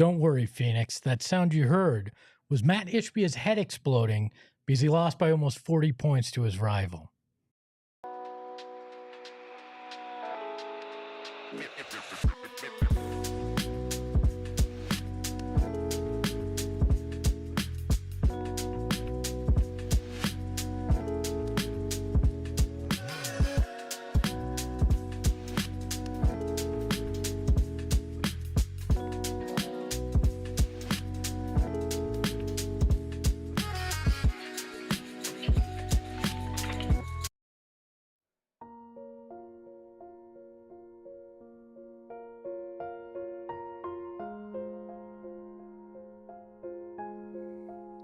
Don't worry, Phoenix. That sound you heard was Mat Ishbia's head exploding because he lost by almost 40 points to his rival.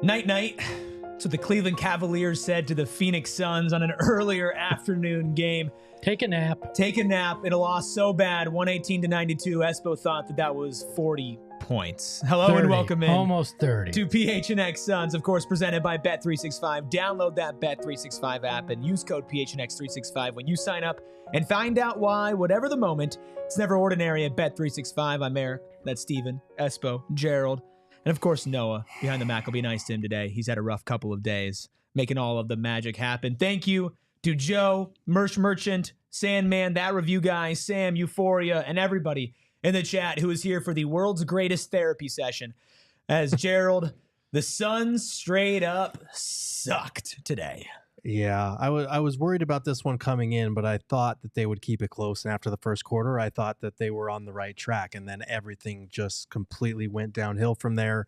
Night-night. That's what the Cleveland Cavaliers said to the Phoenix Suns on an earlier afternoon game. Take a nap. Take a nap in a loss so bad, 118-92. Espo thought that was 40 points. Hello 30, and welcome in. Almost 30. To PHNX Suns, of course, presented by Bet365. Download that Bet365 app and use code PHNX365 when you sign up and find out why, whatever the moment, it's never ordinary at Bet365. I'm Eric. That's Steven, Espo, Gerald, and of course, Noah behind the Mac. Will be nice to him today. He's had a rough couple of days making all of the magic happen. Thank you to Joe, Merchant, Sandman, That Review Guy, Sam, Euphoria, and everybody in the chat who is here for the world's greatest therapy session. As Gerald, the Suns straight up sucked today. Yeah, I was worried about this one coming in, but I thought that they would keep it close. And after the first quarter, I thought that they were on the right track. And then everything just completely went downhill from there.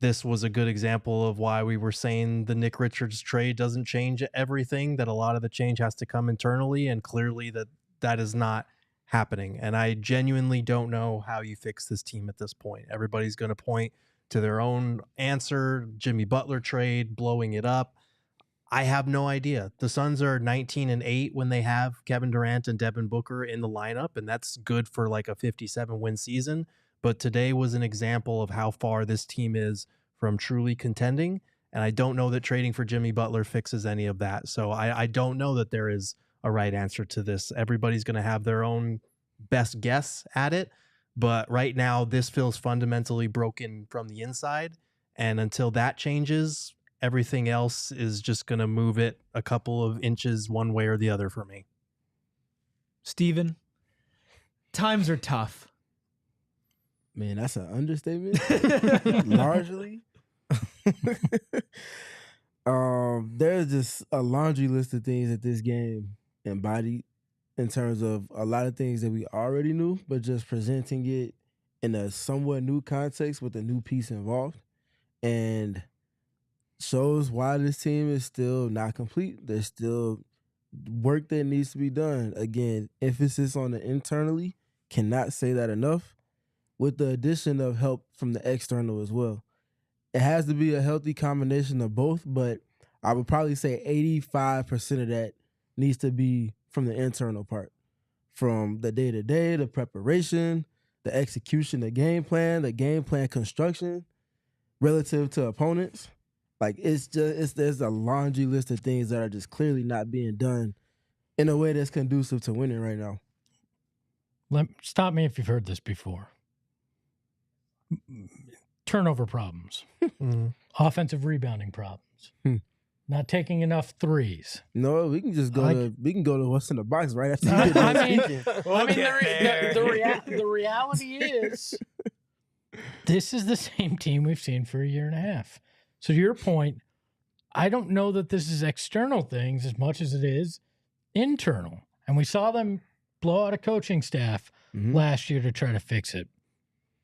This was a good example of why we were saying the Nick Richards trade doesn't change everything, that a lot of the change has to come internally. And clearly that is not happening. And I genuinely don't know how you fix this team at this point. Everybody's going to point to their own answer. Jimmy Butler trade, blowing it up. I have no idea. The Suns are 19-8 when they have Kevin Durant and Devin Booker in the lineup, and that's good for like a 57-win season. But today was an example of how far this team is from truly contending, and I don't know that trading for Jimmy Butler fixes any of that. So I don't know that there is a right answer to this. Everybody's going to have their own best guess at it, but right now this feels fundamentally broken from the inside, and until that changes, everything else is just going to move it a couple of inches one way or the other for me. Steven, times are tough. Man, that's an understatement. Largely. There's just a laundry list of things that this game embodied in terms of a lot of things that we already knew, but just presenting it in a somewhat new context with a new piece involved. And shows why this team is still not complete. There's still work that needs to be done. Again, emphasis on the internally. Cannot say that enough. With the addition of help from the external as well. It has to be a healthy combination of both, but I would probably say 85% of that needs to be from the internal part. From the day-to-day, the preparation, the execution, the game plan construction relative to opponents. Like, there's a laundry list of things that are just clearly not being done in a way that's conducive to winning right now. Stop me if you've heard this before. Turnover problems. Offensive rebounding problems. Not taking enough threes. No, we can just go to what's in the box right after you the reality is this is the same team we've seen for a year and a half. So to your point, I don't know that this is external things as much as it is internal. And we saw them blow out a coaching staff last year to try to fix it.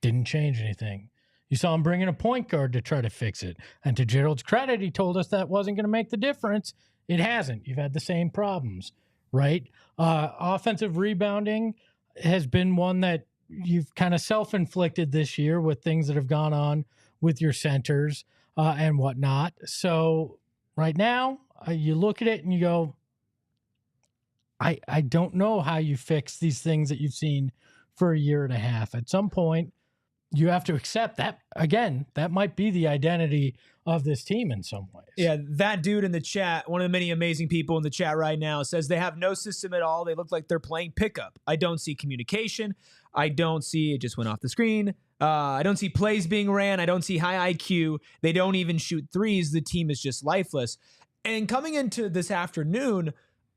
Didn't change anything. You saw him bring in a point guard to try to fix it. And to Gerald's credit, he told us that wasn't going to make the difference. It hasn't. You've had the same problems, right? Offensive rebounding has been one that you've kind of self-inflicted this year with things that have gone on with your centers and whatnot. So right now, you look at it and you go, I don't know how you fix these things that you've seen for a year and a half. At some point, you have to accept that, again, that might be the identity of this team in some ways. Yeah, that dude in the chat, one of the many amazing people in the chat right now, says they have no system at all. They look like they're playing pickup. I don't see communication. I don't see, it just went off the screen. I don't see plays being ran. I don't see high IQ. They don't even shoot threes. The team is just lifeless. And coming into this afternoon,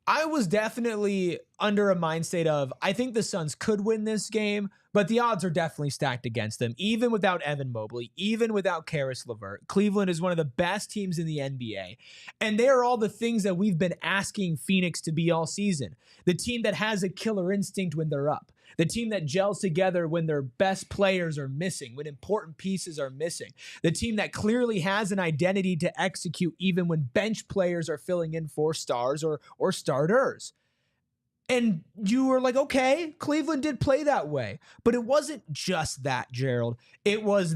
I was definitely under a mind state of, I think the Suns could win this game, but the odds are definitely stacked against them. Even without Evan Mobley, even without Karis LeVert, Cleveland is one of the best teams in the NBA. And they are all the things that we've been asking Phoenix to be all season. The team that has a killer instinct when they're up. The team that gels together when their best players are missing, when important pieces are missing. The team that clearly has an identity to execute even when bench players are filling in for stars or starters. And you were like, okay, Cleveland did play that way. But it wasn't just that, Gerald. It was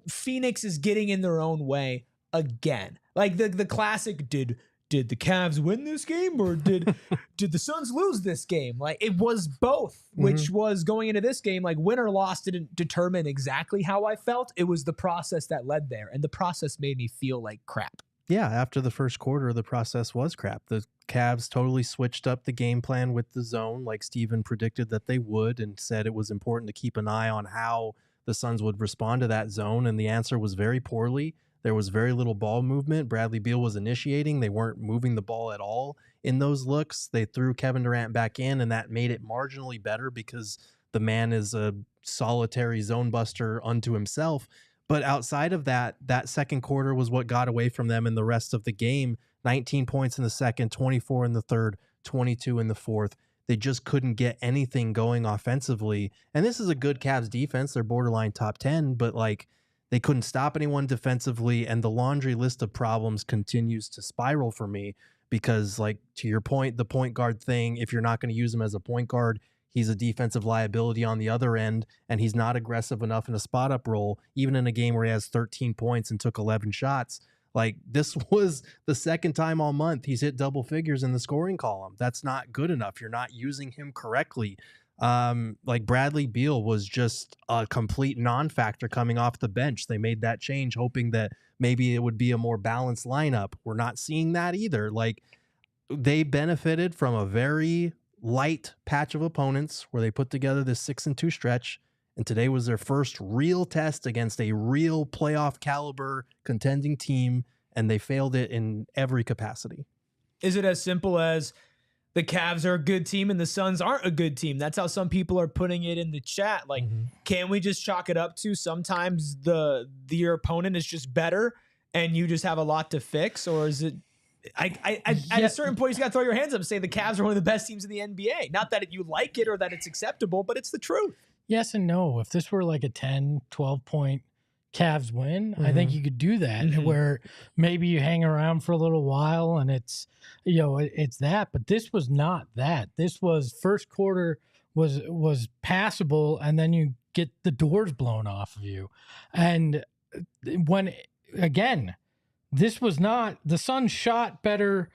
Phoenix is getting in their own way again. Like the classic, did the Cavs win this game or did the Suns lose this game? Like, it was both, which was going into this game, like, win or loss didn't determine exactly how I felt. It was the process that led there, and the process made me feel like crap. Yeah, after the first quarter, the process was crap. The Cavs totally switched up the game plan with the zone, like Steven predicted that they would, and said it was important to keep an eye on how the Suns would respond to that zone, and the answer was very poorly. There was very little ball movement. Bradley Beal was initiating. They weren't moving the ball at all in those looks. They threw Kevin Durant back in, and that made it marginally better because the man is a solitary zone buster unto himself. But outside of that, that second quarter was what got away from them in the rest of the game. 19 points in the second, 24 in the third, 22 in the fourth. They just couldn't get anything going offensively. And this is a good Cavs defense. They're borderline top 10, but like, they couldn't stop anyone defensively, and the laundry list of problems continues to spiral for me because, like, to your point, the point guard thing, if you're not going to use him as a point guard, he's a defensive liability on the other end, and he's not aggressive enough in a spot-up role, even in a game where he has 13 points and took 11 shots. Like, this was the second time all month he's hit double figures in the scoring column. That's not good enough. You're not using him correctly. Like Bradley Beal was just a complete non-factor coming off the bench. They made that change hoping that maybe it would be a more balanced lineup. We're not seeing that either. Like, they benefited from a very light patch of opponents where they put together this 6-2 stretch, and today was their first real test against a real playoff caliber contending team, and they failed it in every capacity. Is it as simple as the Cavs are a good team and the Suns aren't a good team? That's how some people are putting it in the chat. Like, can we just chalk it up to sometimes your opponent is just better and you just have a lot to fix? Or is it, at a certain point, you got to throw your hands up and say the Cavs are one of the best teams in the NBA. Not that you like it or that it's acceptable, but it's the truth. Yes and no. If this were like a 10, 12-point Cavs win, I think you could do that, where maybe you hang around for a little while and it's, it's that. But this was not that. This was first quarter was passable, and then you get the doors blown off of you. And when, again, this was not, the Suns shot better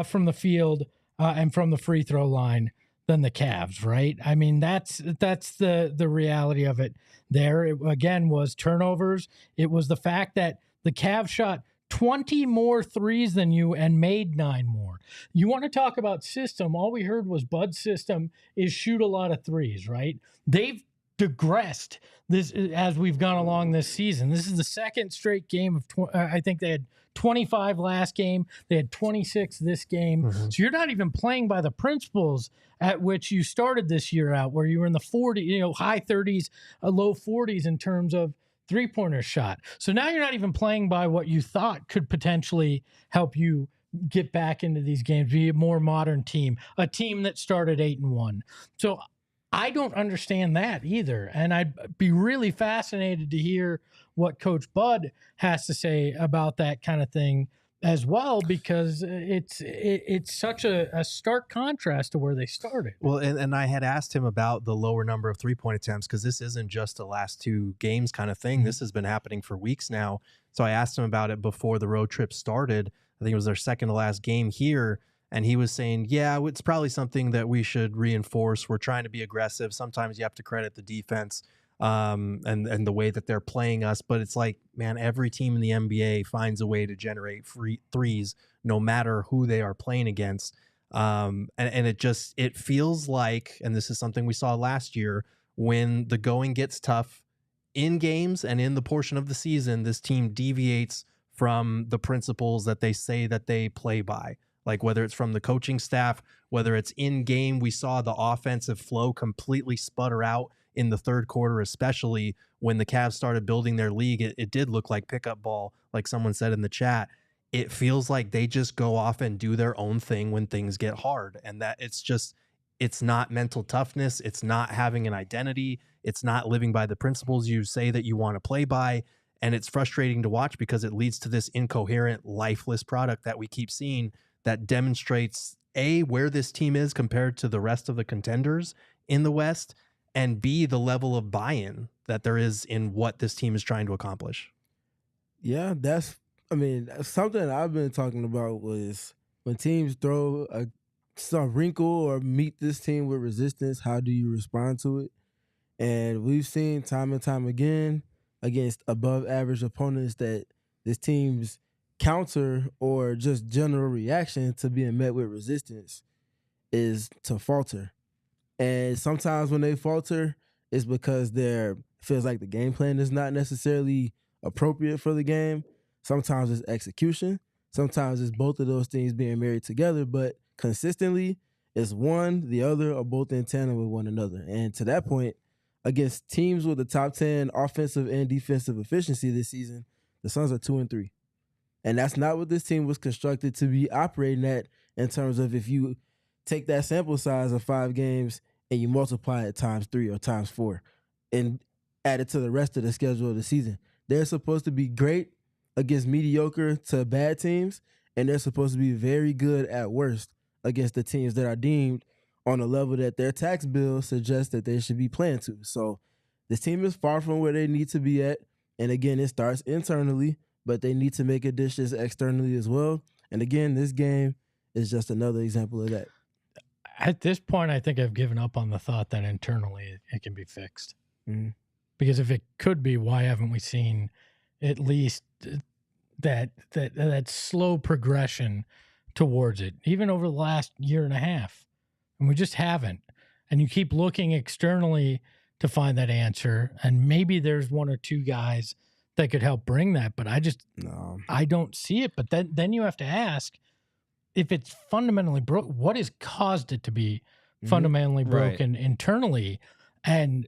from the field and from the free throw line than the Cavs, right? I mean, that's the reality of it there. It, again, was turnovers. It was the fact that the Cavs shot 20 more threes than you and made 9 more. You want to talk about system? All we heard was Bud's system is shoot a lot of threes, right? They've digressed this as we've gone along this season. This is the second straight game of I think they had 25 last game. They had 26 this game. So you're not even playing by the principles at which you started this year out, where you were in the 40, high 30s, low 40s in terms of three-pointer shot. So now you're not even playing by what you thought could potentially help you get back into these games, be a more modern team, a team that started 8-1. So I don't understand that either. And I'd be really fascinated to hear what Coach Bud has to say about that kind of thing as well, because it's such a stark contrast to where they started. Well, and I had asked him about the lower number of three-point attempts, because this isn't just the last 2 games kind of thing. This has been happening for weeks now. So I asked him about it before the road trip started. I think it was their second to last game here. And he was saying, yeah, it's probably something that we should reinforce. We're trying to be aggressive. Sometimes you have to credit the defense. and the way that they're playing us. But it's like, man, every team in the NBA finds a way to generate free threes, no matter who they are playing against. And it feels like, and this is something we saw last year, when the going gets tough in games and in the portion of the season, this team deviates from the principles that they say that they play by. Like whether it's from the coaching staff, whether it's in game, we saw the offensive flow completely sputter out in the third quarter, especially when the Cavs started building their league. It did look like pickup ball, like someone said in the chat. It feels like they just go off and do their own thing when things get hard. And that it's not mental toughness. It's not having an identity. It's not living by the principles you say that you want to play by. And it's frustrating to watch because it leads to this incoherent, lifeless product that we keep seeing that demonstrates A, where this team is compared to the rest of the contenders in the West, and B, the level of buy-in that there is in what this team is trying to accomplish. Yeah, something I've been talking about was when teams throw some wrinkle or meet this team with resistance, how do you respond to it? And we've seen time and time again against above average opponents that this team's counter or just general reaction to being met with resistance is to falter. And sometimes when they falter, it's because feels like the game plan is not necessarily appropriate for the game. Sometimes it's execution. Sometimes it's both of those things being married together, but consistently it's one, the other, or both in tandem with one another. And to that point, against teams with the top 10 offensive and defensive efficiency this season, the Suns are 2-3. And that's not what this team was constructed to be operating at in terms of if you take that sample size of 5 games and you multiply it times 3 or times 4 and add it to the rest of the schedule of the season. They're supposed to be great against mediocre to bad teams, and they're supposed to be very good at worst against the teams that are deemed on a level that their tax bill suggests that they should be playing to. So this team is far from where they need to be at. And again, it starts internally, but they need to make additions externally as well. And again, this game is just another example of that. At this point, I think I've given up on the thought that internally it can be fixed. Mm-hmm. Because if it could be, why haven't we seen at least that slow progression towards it, even over the last year and a half? And we just haven't. And you keep looking externally to find that answer, and maybe there's one or two guys that could help bring that, but I don't see it. But then you have to ask, if it's fundamentally broke, what has caused it to be fundamentally broken internally? And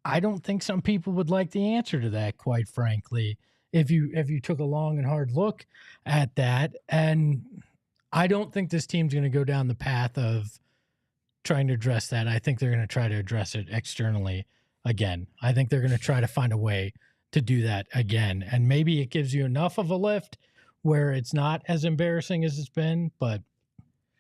I don't think some people would like the answer to that, quite frankly, if you took a long and hard look at that. And I don't think this team's going to go down the path of trying to address that. I think they're going to try to address it externally again. I think they're going to try to find a way to do that again. And maybe it gives you enough of a lift where it's not as embarrassing as it's been, but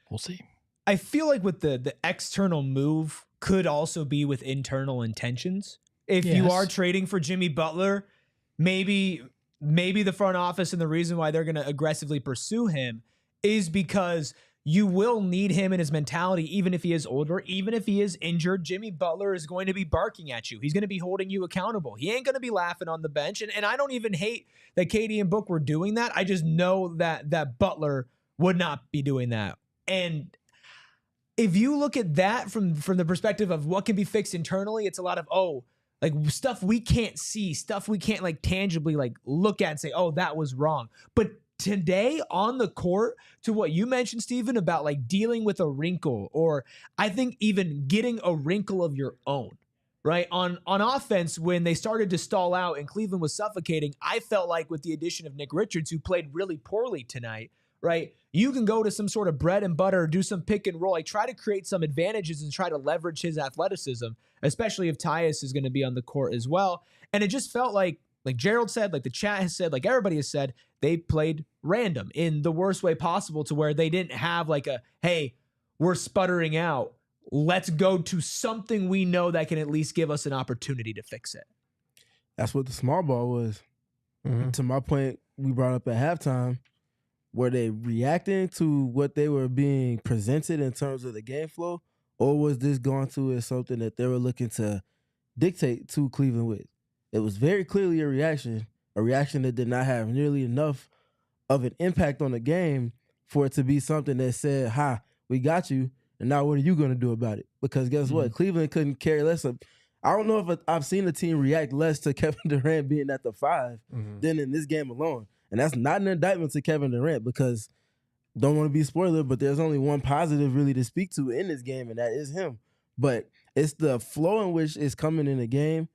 we'll see. I feel like with the external move could also be with internal intentions. If you are trading for Jimmy Butler, maybe the front office and the reason why they're going to aggressively pursue him is because you will need him in his mentality, even if he is older, even if he is injured. Jimmy Butler is going to be barking at you. He's going to be holding you accountable. He ain't going to be laughing on the bench. And I don't even hate that KD and Book were doing that. I just know that Butler would not be doing that. And if you look at that from the perspective of what can be fixed internally, it's a lot of, like stuff we can't see, stuff we can't like tangibly like look at and say, that was wrong. But today on the court, to what you mentioned, Stephen, about like dealing with a wrinkle, or I think even getting a wrinkle of your own, right? On offense, when they started to stall out and Cleveland was suffocating, I felt like with the addition of Nick Richards, who played really poorly tonight, right? You can go to some sort of bread and butter, do some pick and roll, like try to create some advantages and try to leverage his athleticism, especially if Tyus is going to be on the court as well. And it just felt like Gerald said, like the chat has said, like everybody has said, they played random in the worst way possible, to where they didn't have like hey, we're sputtering out. Let's go to something we know that can at least give us an opportunity to fix it. That's what the small ball was. Mm-hmm. To my point, we brought up at halftime, were they reacting to what they were being presented in terms of the game flow, or was this going to as something that they were looking to dictate to Cleveland with. It was very clearly a reaction that did not have nearly enough of an impact on the game for it to be something that said, "Ha, we got you, and now what are you going to do about it?" Because guess what? Cleveland couldn't care less. I don't know if I've seen the team react less to Kevin Durant being at the 5 than in this game alone. And that's not an indictment to Kevin Durant, because don't want to be spoiler, but there's only one positive really to speak to in this game, and that is him. But it's the flow in which is coming in the game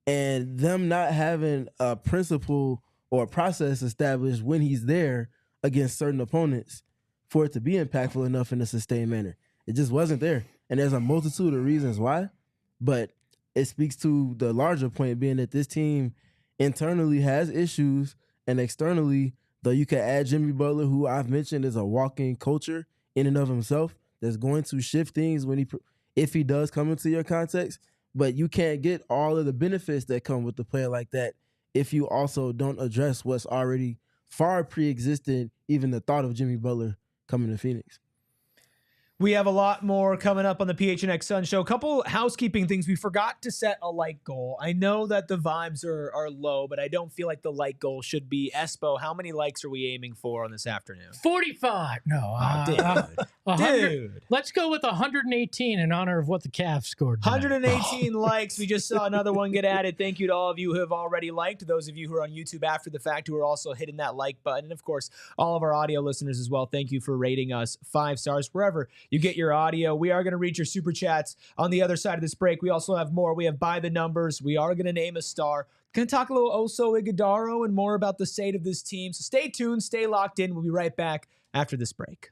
and them not having a principle or a process established when he's there against certain opponents for it to be impactful enough in a sustained manner. It just wasn't there. And there's a multitude of reasons why, but it speaks to the larger point being that this team internally has issues, and externally, though you can add Jimmy Butler, who I've mentioned is a walking culture in and of himself, that's going to shift things if he does come into your context, but you can't get all of the benefits that come with the player like that if you also don't address what's already far pre-existed, even the thought of Jimmy Butler coming to Phoenix. We have a lot more coming up on the PHNX Suns show. A couple housekeeping things. We forgot to set a like goal. I know that the vibes are low, but I don't feel like the like goal should be. Espo, how many likes are we aiming for on this afternoon? 45. No. Dude. Let's go with 118 in honor of what the Cavs scored tonight. 118 likes. We just saw another one get added. Thank you to all of you who have already liked. Those of you who are on YouTube after the fact who are also hitting that like button. And, of course, all of our audio listeners as well. Thank you for rating us 5 stars wherever you get your audio. We are going to read your super chats on the other side of this break. We also have more. We have by the numbers. We are going to name a star. Going to talk a little Oso Ighodaro and more about the state of this team. So stay tuned. Stay locked in. We'll be right back after this break.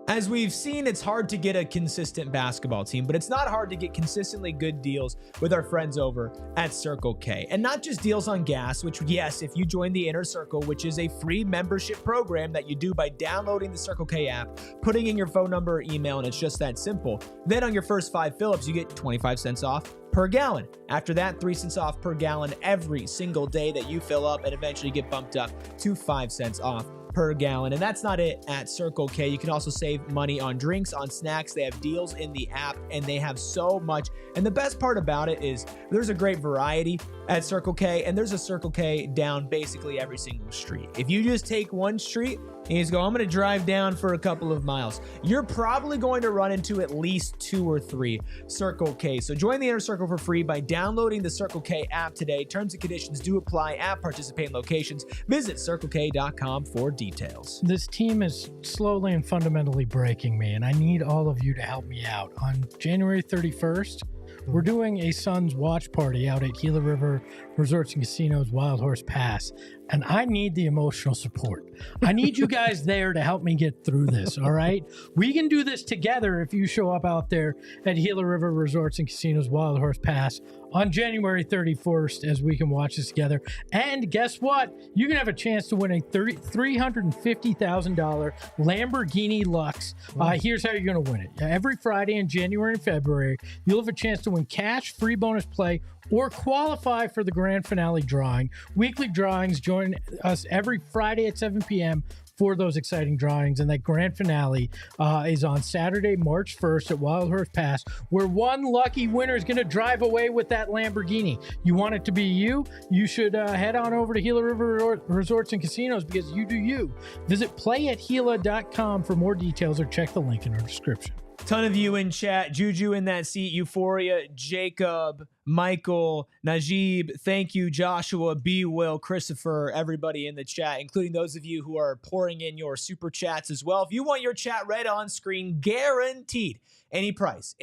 As we've seen, it's hard to get a consistent basketball team, but it's not hard to get consistently good deals with our friends over at Circle K. And not just deals on gas, which, yes, if you join the Inner Circle, which is a free membership program that you do by downloading the Circle K app, putting in your phone number or email, and it's just that simple. Then on your first 5 fill-ups, you get 25 cents off per gallon. After that, 3 cents off per gallon every single day that you fill up, and eventually get bumped up to 5 cents off per gallon. And that's not it at Circle K. You can also save money on drinks, on snacks. They have deals in the app, and they have so much. And the best part about it is there's a great variety at Circle K, and there's a Circle K down basically every single street. If you just take one street and you just go, I'm going to drive down for a couple of miles, you're probably going to run into at least 2 or 3 Circle K. So join the Inner Circle for free by downloading the Circle K app today. Terms and conditions do apply at participating locations. Visit CircleK.com for details. This team is slowly and fundamentally breaking me, and I need all of you to help me out. On January 31st, we're doing a Suns watch party out at Gila River Resorts and Casinos Wild Horse Pass, and I need the emotional support. I need you guys there to help me get through this, all right? We can do this together if you show up out there at Gila River Resorts and Casinos Wild Horse Pass on January 31st, as we can watch this together. And guess what? You can have a chance to win a $350,000 Lamborghini Lux. Here's how you're going to win it. Every Friday in January and February, you'll have a chance to win cash, free bonus play, or qualify for the grand finale drawing. Weekly drawings. Join us every Friday at 7 p.m. for those exciting drawings. And that grand finale is on Saturday, March 1st at Wild Horse Pass, where one lucky winner is going to drive away with that Lamborghini. You want it to be you? You should head on over to Gila River Resorts and Casinos, because you do you. Visit playatgila.com for more details, or check the link in our description. Ton of you in chat. Juju in that seat. Euphoria, Jacob, Michael, Najib. Thank you, Joshua, B. Will, Christopher, everybody in the chat, including those of you who are pouring in your super chats as well. If you want your chat read on screen, guaranteed. Any price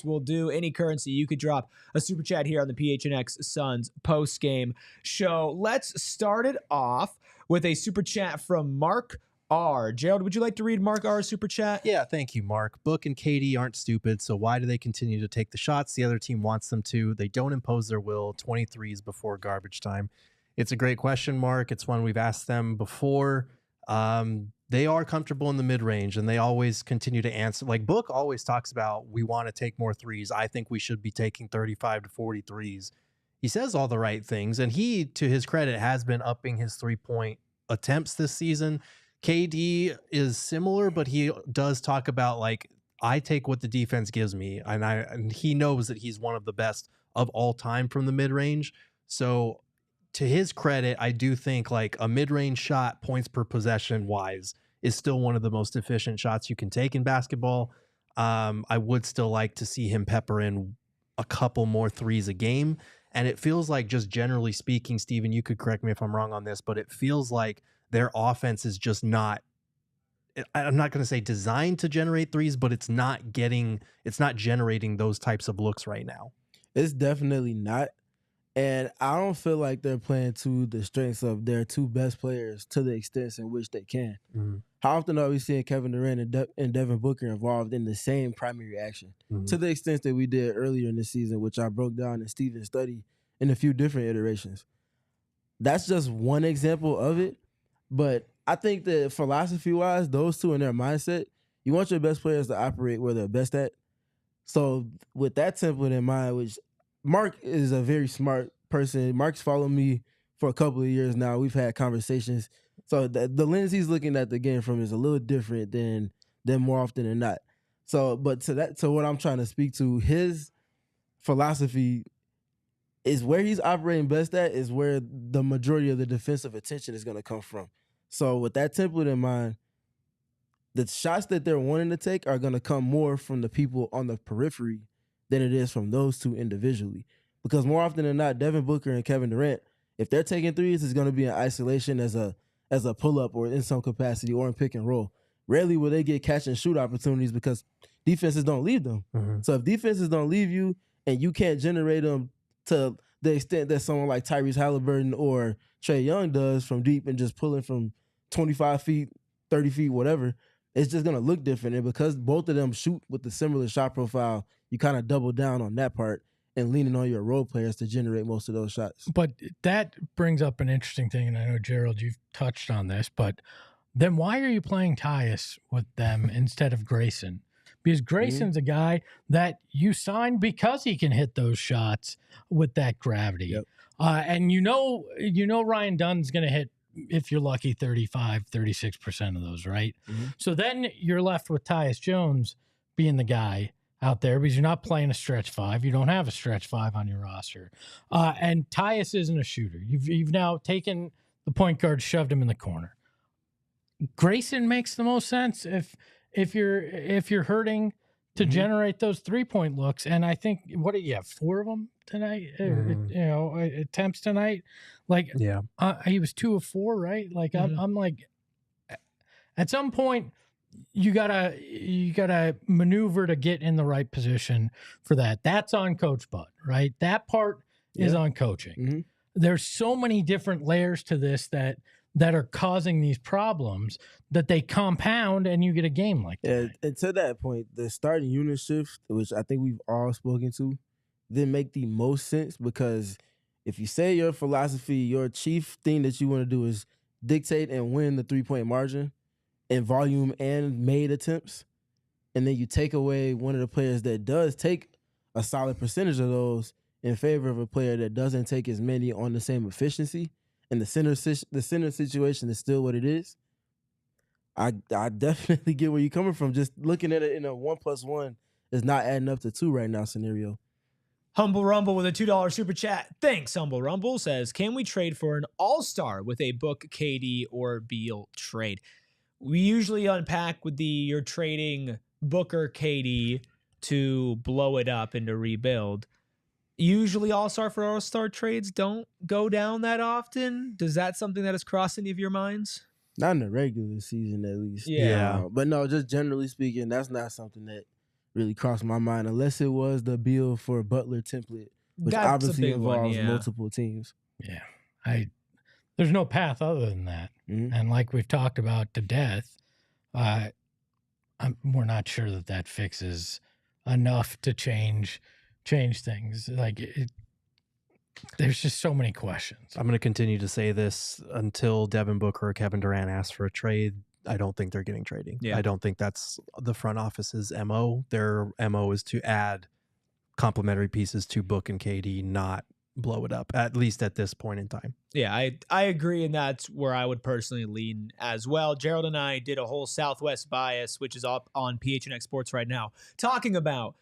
will do. Any currency, you could drop a super chat here on the PHNX Suns post-game show. Let's start it off with a super chat from Mark R. Gerald, would you like to read Mark R's super chat? Yeah, thank you, Mark. Book and KD aren't stupid, so why do they continue to take the shots the other team wants them to? They don't impose their will. 23s before garbage time. It's a great question, Mark. It's one we've asked them before. They are comfortable in the mid-range, and they always continue to answer. Like, Book always talks about, we want to take more threes. I think we should be taking 35 to 40 threes. He says all the right things, and he, to his credit, has been upping his three-point attempts this season. KD is similar, but he does talk about, like, I take what the defense gives me, and he knows that he's one of the best of all time from the mid-range. So to his credit, I do think like a mid-range shot, points per possession wise, is still one of the most efficient shots you can take in basketball. I would still like to see him pepper in a couple more threes a game. And it feels like, just generally speaking, Steven, you could correct me if I'm wrong on this, but it feels like their offense is just not, I'm not going to say designed to generate threes, but it's not generating those types of looks right now. It's definitely not. And I don't feel like they're playing to the strengths of their two best players to the extent in which they can. Mm-hmm. How often are we seeing Kevin Durant and Devin Booker involved in the same primary action? Mm-hmm. To the extent that we did earlier in the season, which I broke down in Steven's study in a few different iterations. That's just one example of it. But I think that philosophy-wise, those two in their mindset, you want your best players to operate where they're best at. So with that template in mind, which Mark is a very smart person. Mark's followed me for a couple of years now. We've had conversations. So the lens he's looking at the game from is a little different than more often than not. So, but to what I'm trying to speak to, his philosophy is where he's operating best at is where the majority of the defensive attention is going to come from. So with that template in mind, the shots that they're wanting to take are going to come more from the people on the periphery than it is from those two individually. Because more often than not, Devin Booker and Kevin Durant, if they're taking threes, it's going to be in isolation as a pull-up or in some capacity or in pick and roll. Rarely will they get catch and shoot opportunities because defenses don't leave them. Mm-hmm. So if defenses don't leave you and you can't generate them to the extent that someone like Tyrese Halliburton or Trae Young does from deep and just pulling from 25 feet, 30 feet, whatever, it's just going to look different. And because both of them shoot with the similar shot profile, you kind of double down on that part and leaning on your role players to generate most of those shots. But that brings up an interesting thing, and I know, Gerald, you've touched on this, but then why are you playing Tyus with them instead of Grayson? Because Grayson's a guy that you signed because he can hit those shots with that gravity. Yep. And you know Ryan Dunn's going to hit, if you're lucky, 35, 36% of those, right? Mm-hmm. So then you're left with Tyus Jones being the guy out there because you're not playing a stretch five. You don't have a stretch five on your roster. And Tyus isn't a shooter. You've now taken the point guard, shoved him in the corner. Grayson makes the most sense if you're hurting to generate those 3-point looks. And I think, what do you have, 4 of them tonight? Attempts tonight. Like, yeah, he was 2 of 4, right? Like, I'm like, at some point, you gotta maneuver to get in the right position for that. That's on Coach Bud, right? That part is on coaching. Mm-hmm. There's so many different layers to this that are causing these problems that they compound, and you get a game like that. And to that point, the starting unit shift, which I think we've all spoken to, didn't make the most sense, because if you say your philosophy, your chief thing that you want to do is dictate and win the 3-point margin in volume and made attempts, and then you take away one of the players that does take a solid percentage of those in favor of a player that doesn't take as many on the same efficiency, and the center situation is still what it is, I definitely get where you're coming from. Just looking at it in a 1+1 is not adding up to 2 right now scenario. Humble Rumble with a $2 super chat. Thanks, Humble Rumble. Says, can we trade for an all-star with a Book, KD, or Beal trade? We usually unpack with you're trading Booker, KD to blow it up and to rebuild. Usually all-star for all-star trades don't go down that often. Does that something that has crossed any of your minds? Not in the regular season, at least. Yeah. But no, just generally speaking, that's not something that really crossed my mind, unless it was the Beal for Butler template, which That's obviously involves multiple teams. Yeah. There's no path other than that. Mm-hmm. And like we've talked about to death, we're not sure that fixes enough to change things. Like, there's just so many questions. I'm going to continue to say this until Devin Booker or Kevin Durant ask for a trade. I don't think they're getting trading. Yeah. I don't think that's the front office's MO. Their MO is to add complementary pieces to Book and KD, not blow it up, at least at this point in time. Yeah, I agree, and that's where I would personally lean as well. Gerald and I did a whole Southwest bias, which is up on PHNX Sports right now, talking about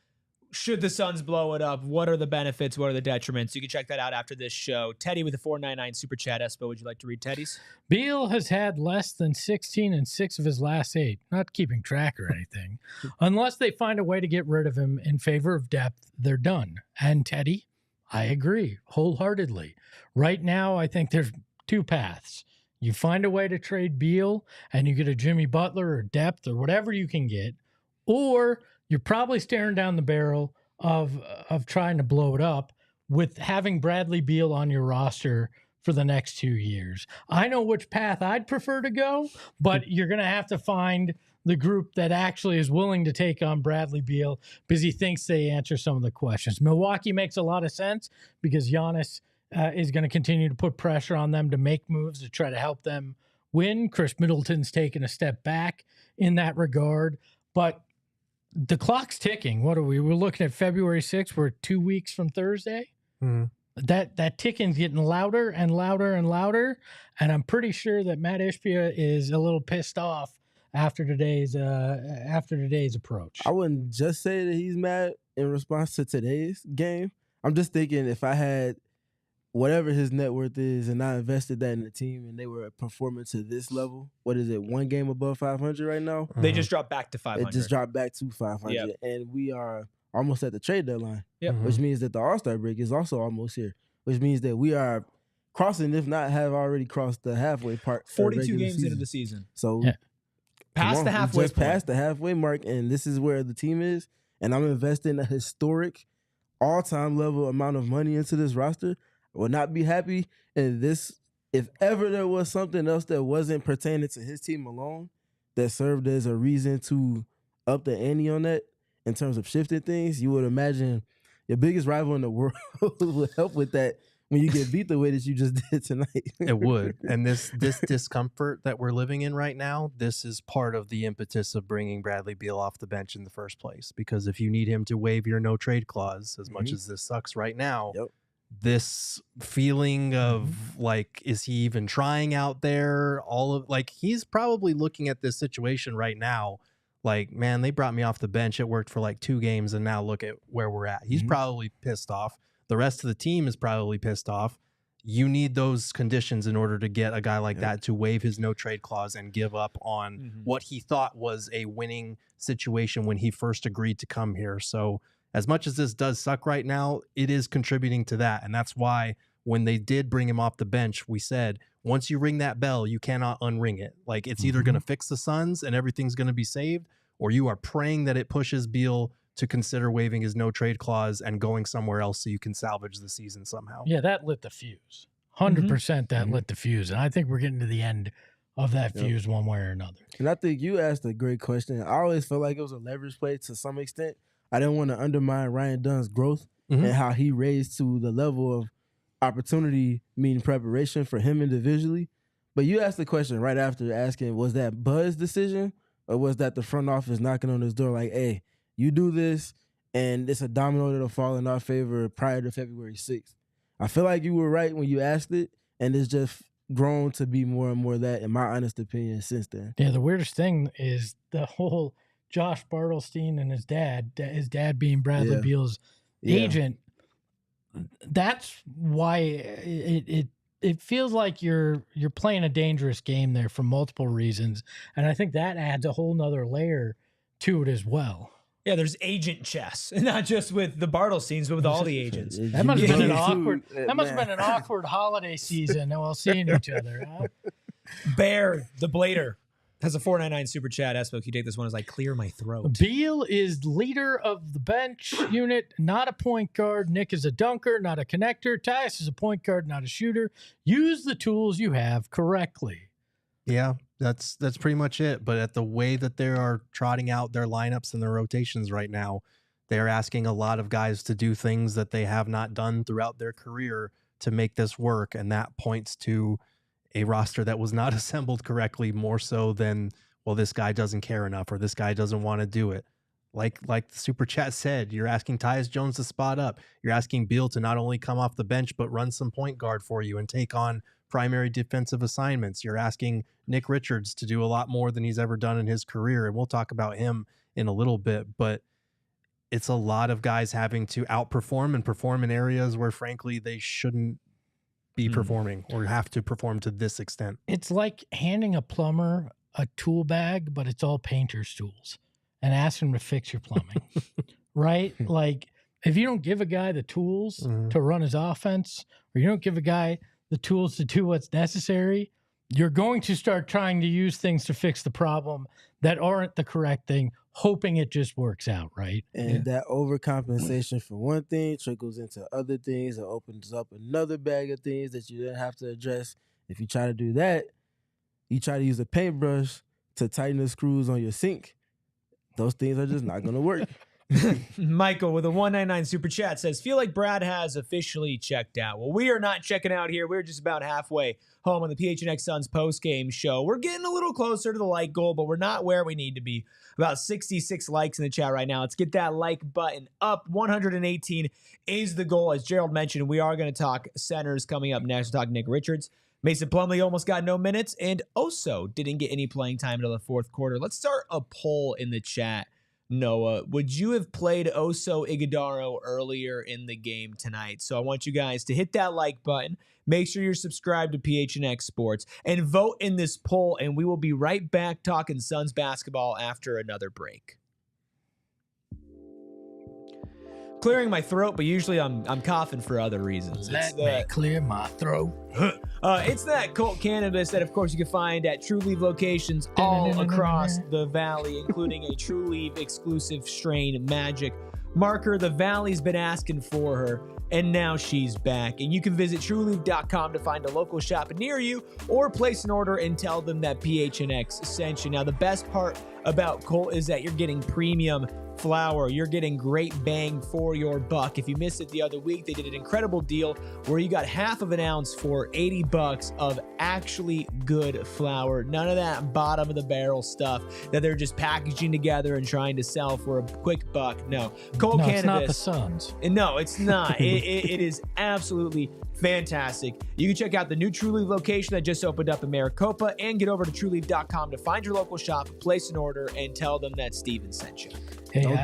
should the Suns blow it up? What are the benefits? What are the detriments? You can check that out after this show. Teddy with a 499 super chat. Espo, would you like to read Teddy's? Beal has had less than 16 in 6 of his last 8. Not keeping track or anything. Unless they find a way to get rid of him in favor of depth, they're done. And Teddy, I agree wholeheartedly. Right now, I think there's 2 paths. You find a way to trade Beal and you get a Jimmy Butler or depth or whatever you can get, or you're probably staring down the barrel of trying to blow it up with having Bradley Beal on your roster for the next 2 years. I know which path I'd prefer to go, but you're going to have to find the group that actually is willing to take on Bradley Beal because he thinks they answer some of the questions. Milwaukee makes a lot of sense because Giannis is going to continue to put pressure on them to make moves to try to help them win. Chris Middleton's taken a step back in that regard, but the clock's ticking. What are we? We're looking at February 6th. We're 2 weeks from Thursday. Mm-hmm. That ticking's getting louder and louder and louder. And I'm pretty sure that Mat Ishbia is a little pissed off after today's approach. I wouldn't just say that he's mad in response to today's game. I'm just thinking if I had whatever his net worth is and I invested that in the team and they were performing to this level, what is it, 1 game above 500 right now? They just dropped back to 500. It just dropped back to 500. Yep. And we are almost at the trade deadline, Yep. which means that the All-Star break is also almost here, which means that we are crossing, if not have already crossed the halfway part. 42 games into the season. So past the halfway just point. past the halfway mark, and this is where the team is, and I'm investing a historic all-time level amount of money into this roster. I would not be happy if ever there was something else that wasn't pertaining to his team alone that served as a reason to up the ante on that in terms of shifting things. You would imagine your biggest rival in the world would help with that when you get beat the way that you just did tonight. It would. And this discomfort that we're living in right now, this is part of the impetus of bringing Bradley Beal off the bench in the first place. Because if you need him to waive your no trade clause, as much as this sucks right now, this feeling of like, is he even trying out there? He's probably looking at this situation right now like, man, they brought me off the bench. It worked for like 2 games, and now look at where we're at. He's probably pissed off. The rest of the team is probably pissed off. You need those conditions in order to get a guy like that to waive his no trade clause and give up on what he thought was a winning situation when he first agreed to come here. So as much as this does suck right now, it is contributing to that. And that's why when they did bring him off the bench, we said, once you ring that bell, you cannot unring it. Like, it's either going to fix the Suns and everything's going to be saved, or you are praying that it pushes Beal to consider waiving his no trade clause and going somewhere else so you can salvage the season somehow. Yeah, that lit the fuse. 100% that lit the fuse. And I think we're getting to the end of that fuse one way or another. And I think you asked a great question. I always felt like it was a leverage play to some extent. I didn't want to undermine Ryan Dunn's growth and how he raised to the level of opportunity, meaning preparation for him individually. But you asked the question right after asking, was that Bud's decision or was that the front office knocking on his door like, hey, you do this and it's a domino that'll fall in our favor prior to February 6th? I feel like you were right when you asked it, and it's just grown to be more and more that, in my honest opinion, since then. Yeah, the weirdest thing is the whole Josh Bartelstein and his dad being Bradley Beal's agent. That's why it feels like you're playing a dangerous game there for multiple reasons. And I think that adds a whole nother layer to it as well. Yeah, there's agent chess, not just with the Bartelsteins, but with all the agents. That must have been an awkward. That must have been an awkward holiday season while seeing each other. Huh? Bear the Blader has a 499 super chat. Espo, you take this one as I clear my throat. Beal is leader of the bench unit, not a point guard. Nick is a dunker, not a connector. Tyus is a point guard, not a shooter. Use the tools you have correctly. Yeah, that's pretty much it. But at the way that they are trotting out their lineups and their rotations right now, they're asking a lot of guys to do things that they have not done throughout their career to make this work. And that points to a roster that was not assembled correctly, more so than, well, this guy doesn't care enough or this guy doesn't want to do it. Like the super chat said, you're asking Tyus Jones to spot up. You're asking Beal to not only come off the bench, but run some point guard for you and take on primary defensive assignments. You're asking Nick Richards to do a lot more than he's ever done in his career. And we'll talk about him in a little bit, but it's a lot of guys having to outperform and perform in areas where frankly they shouldn't be performing or have to perform to this extent. It's like handing a plumber a tool bag, but it's all painter's tools, and ask him to fix your plumbing, right? Like if you don't give a guy the tools to run his offense, or you don't give a guy the tools to do what's necessary, you're going to start trying to use things to fix the problem that aren't the correct thing, hoping it just works out, right? And that overcompensation for one thing trickles into other things and opens up another bag of things that you then have to address. If you try to do that, you try to use a paintbrush to tighten the screws on your sink, those things are just not going to work. Michael with a 199 super chat says, feel like Brad has officially checked out. Well, we are not checking out here. We're just about halfway home on the PHNX Suns post-game show. We're getting a little closer to the like goal, but we're not where we need to be. About 66 likes in the chat right now. Let's get that like button up. 118 is the goal. As Gerald mentioned, we are going to talk centers coming up next. We'll talk Nick Richards. Mason Plumlee almost got no minutes, and Oso didn't get any playing time until the fourth quarter. Let's start a poll in the chat. Noah, would you have played Oso Ighodaro earlier in the game tonight? So I want you guys to hit that like button. Make sure you're subscribed to PHNX Sports and vote in this poll, and we will be right back talking Suns basketball after another break. Clearing my throat, but usually I'm coughing for other reasons. Let me clear my throat. It's that Colt cannabis that, of course, you can find at True Leaf locations all across the valley, including a True Leaf exclusive strain, Magic Marker. The valley's been asking for her, and now she's back. And you can visit trueleaf.com to find a local shop near you or place an order and tell them that PHNX sent you. Now, the best part about Colt is that you're getting premium flower. You're getting great bang for your buck. If you missed it the other week, they did an incredible deal where you got half of an ounce for $80 of actually good flower. None of that bottom of the barrel stuff that they're just packaging together and trying to sell for a quick buck. No, Colt cannabis. It's not the Suns. No, it's not. It is absolutely fantastic. You can check out the new True Leaf location that just opened up in Maricopa and get over to trueleaf.com to find your local shop, place an order, and tell them that Steven sent you. Hey, Don't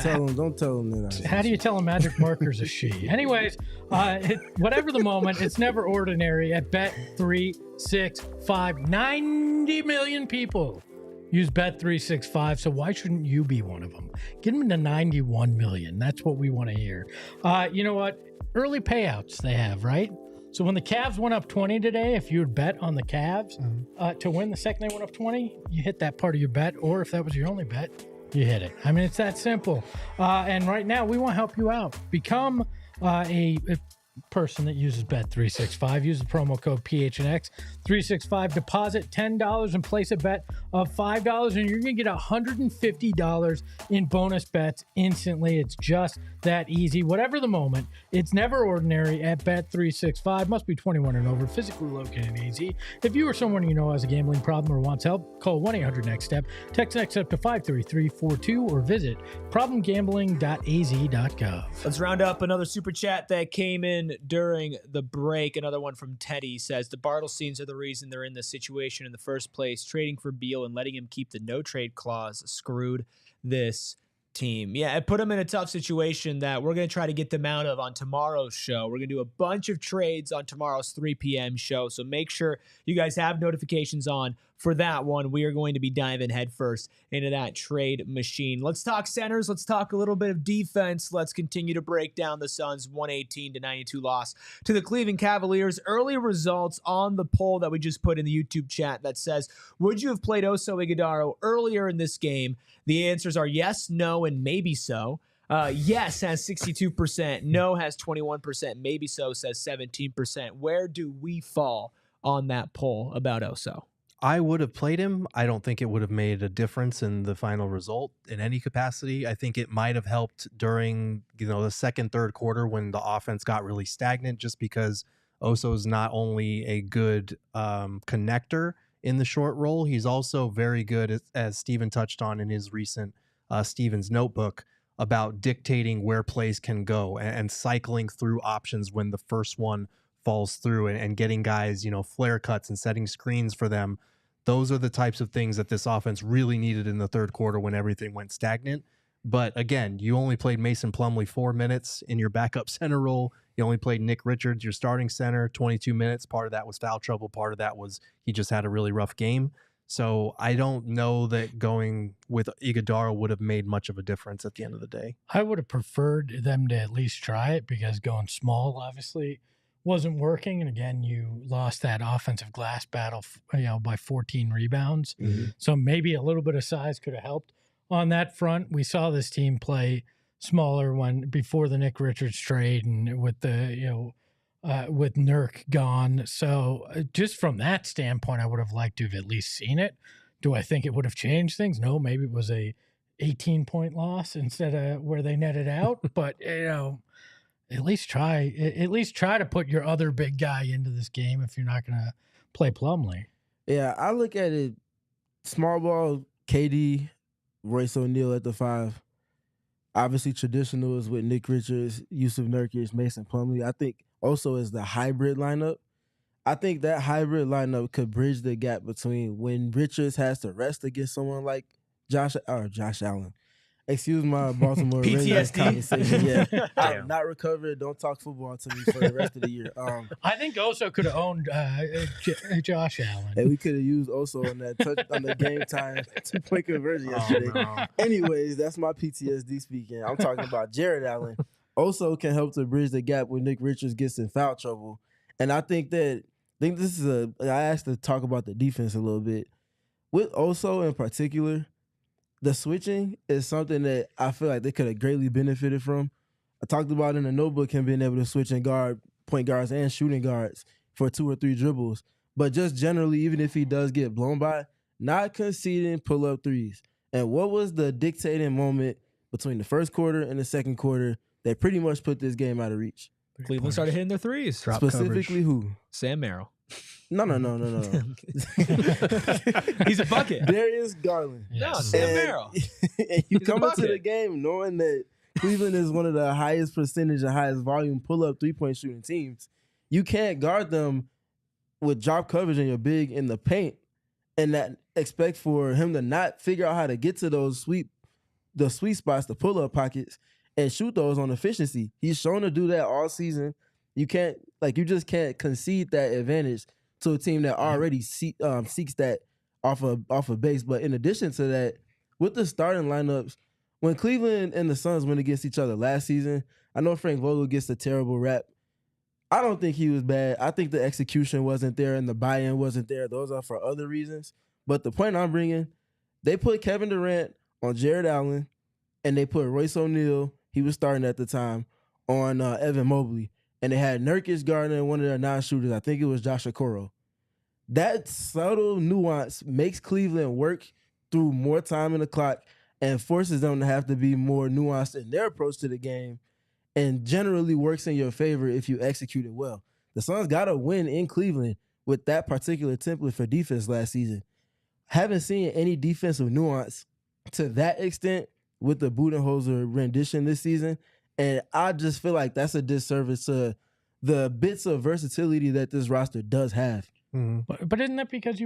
tell them that. How do you tell a Magic Marker's a she? Anyways, whatever the moment, it's never ordinary at Bet365. 90 million people use Bet365, so why shouldn't you be one of them? Get them to 91 million. That's what we want to hear. You know what? Early payouts they have, right? So when the Cavs went up 20 today, if you would bet on the Cavs to win the second they went up 20, you hit that part of your bet, or if that was your only bet, you hit it. I mean, it's that simple. And right now, we want to help you out. Become a person that uses Bet365. Use the promo code PHNX365. Deposit $10 and place a bet of $5, and you're going to get $150 in bonus bets instantly. It's just that easy. Whatever the moment, it's never ordinary at Bet365. Must be 21 and over. Physically located in AZ. If you or someone you know has a gambling problem or wants help, call 1-800-NEXT-STEP. Text NEXT STEP to 53342 or visit problemgambling.az.gov. Let's round up another super chat that came in during the break. Another one from Teddy says, the Bartelsteins are the reason they're in this situation in the first place. Trading for Beal and letting him keep the no-trade clause screwed this team. Yeah, it put them in a tough situation that we're going to try to get them out of on tomorrow's show. We're going to do a bunch of trades on tomorrow's 3 p.m. show, so make sure you guys have notifications on for that one. We are going to be diving headfirst into that trade machine. Let's talk centers. Let's talk a little bit of defense. Let's continue to break down the Suns' 118-92 loss to the Cleveland Cavaliers. Early results on the poll that we just put in the YouTube chat that says, would you have played Oso Ighodaro earlier in this game? The answers are yes, no, and maybe so. Yes has 62%, no has 21%, maybe so says 17%. Where do we fall on that poll about Oso? I would have played him. I don't think it would have made a difference in the final result in any capacity. I think it might have helped during, the second, third quarter when the offense got really stagnant, just because Oso is not only a good connector in the short roll, he's also very good, as Steven touched on in his recent Steven's Notebook, about dictating where plays can go and cycling through options when the first one falls through and getting guys, flare cuts and setting screens for them. Those are the types of things that this offense really needed in the third quarter when everything went stagnant. But again, you only played Mason Plumlee 4 minutes in your backup center role. You only played Nick Richards, your starting center, 22 minutes. Part of that was foul trouble. Part of that was he just had a really rough game. So I don't know that going with Ighodaro would have made much of a difference at the end of the day. I would have preferred them to at least try it because going small obviously wasn't working. And again, you lost that offensive glass battle, by 14 rebounds. Mm-hmm. So maybe a little bit of size could have helped on that front. We saw this team play smaller before the Nick Richards trade and with the, with Nurk gone. So just from that standpoint, I would have liked to have at least seen it. Do I think it would have changed things? No, maybe it was a 18-point loss instead of where they netted out. But, at least try to put your other big guy into this game if you're not going to play Plumlee. Yeah, I look at it, small ball, KD, Royce O'Neal at the 5. Obviously, traditional is with Nick Richards, Yusuf Nurkic, Mason Plumlee. I think also is the hybrid lineup. I think that hybrid lineup could bridge the gap between when Richards has to rest against someone like Josh Allen. Excuse my Baltimore Ravens conversation. Yeah, I'm not recovered. Don't talk football to me for the rest of the year. I think Oso could have owned Josh Allen. And we could have used Oso on that on the game time 2-point conversion yesterday. No. Anyways, that's my PTSD speaking. I'm talking about Jarrett Allen. Oso can help to bridge the gap when Nick Richards gets in foul trouble. And I think this is I asked to talk about the defense a little bit. With Oso in particular, the switching is something that I feel like they could have greatly benefited from. I talked about in the notebook him being able to switch and guard point guards and shooting guards for 2 or 3 dribbles. But just generally, even if he does get blown by, not conceding pull-up threes. And what was the dictating moment between the first quarter and the second quarter that pretty much put this game out of reach? Cleveland started hitting their threes. Specifically who? Sam Merrill. No. He's a bucket. Darius Garland. Yes. No, Sam Merrill. And you come into the game knowing that Cleveland is one of the highest percentage and highest volume pull-up 3-point shooting teams. You can't guard them with drop coverage and you're big in the paint and that expect for him to not figure out how to get to the sweet spots, the pull-up pockets, and shoot those on efficiency. He's shown to do that all season. You just can't concede that advantage to a team that already seeks that off of base. But in addition to that, with the starting lineups, when Cleveland and the Suns went against each other last season, I know Frank Vogel gets a terrible rap. I don't think he was bad. I think the execution wasn't there and the buy-in wasn't there. Those are for other reasons. But the point I'm bringing, they put Kevin Durant on Jarrett Allen, and they put Royce O'Neal, he was starting at the time, on Evan Mobley. And they had Nurkic guarding one of their non-shooters. I think it was Josh Okoro. That subtle nuance makes Cleveland work through more time in the clock and forces them to have to be more nuanced in their approach to the game and generally works in your favor if you execute it well. The Suns got a win in Cleveland with that particular template for defense last season. Haven't seen any defensive nuance to that extent with the Budenholzer rendition this season. And I just feel like that's a disservice to the bits of versatility that this roster does have. Mm-hmm. But isn't that because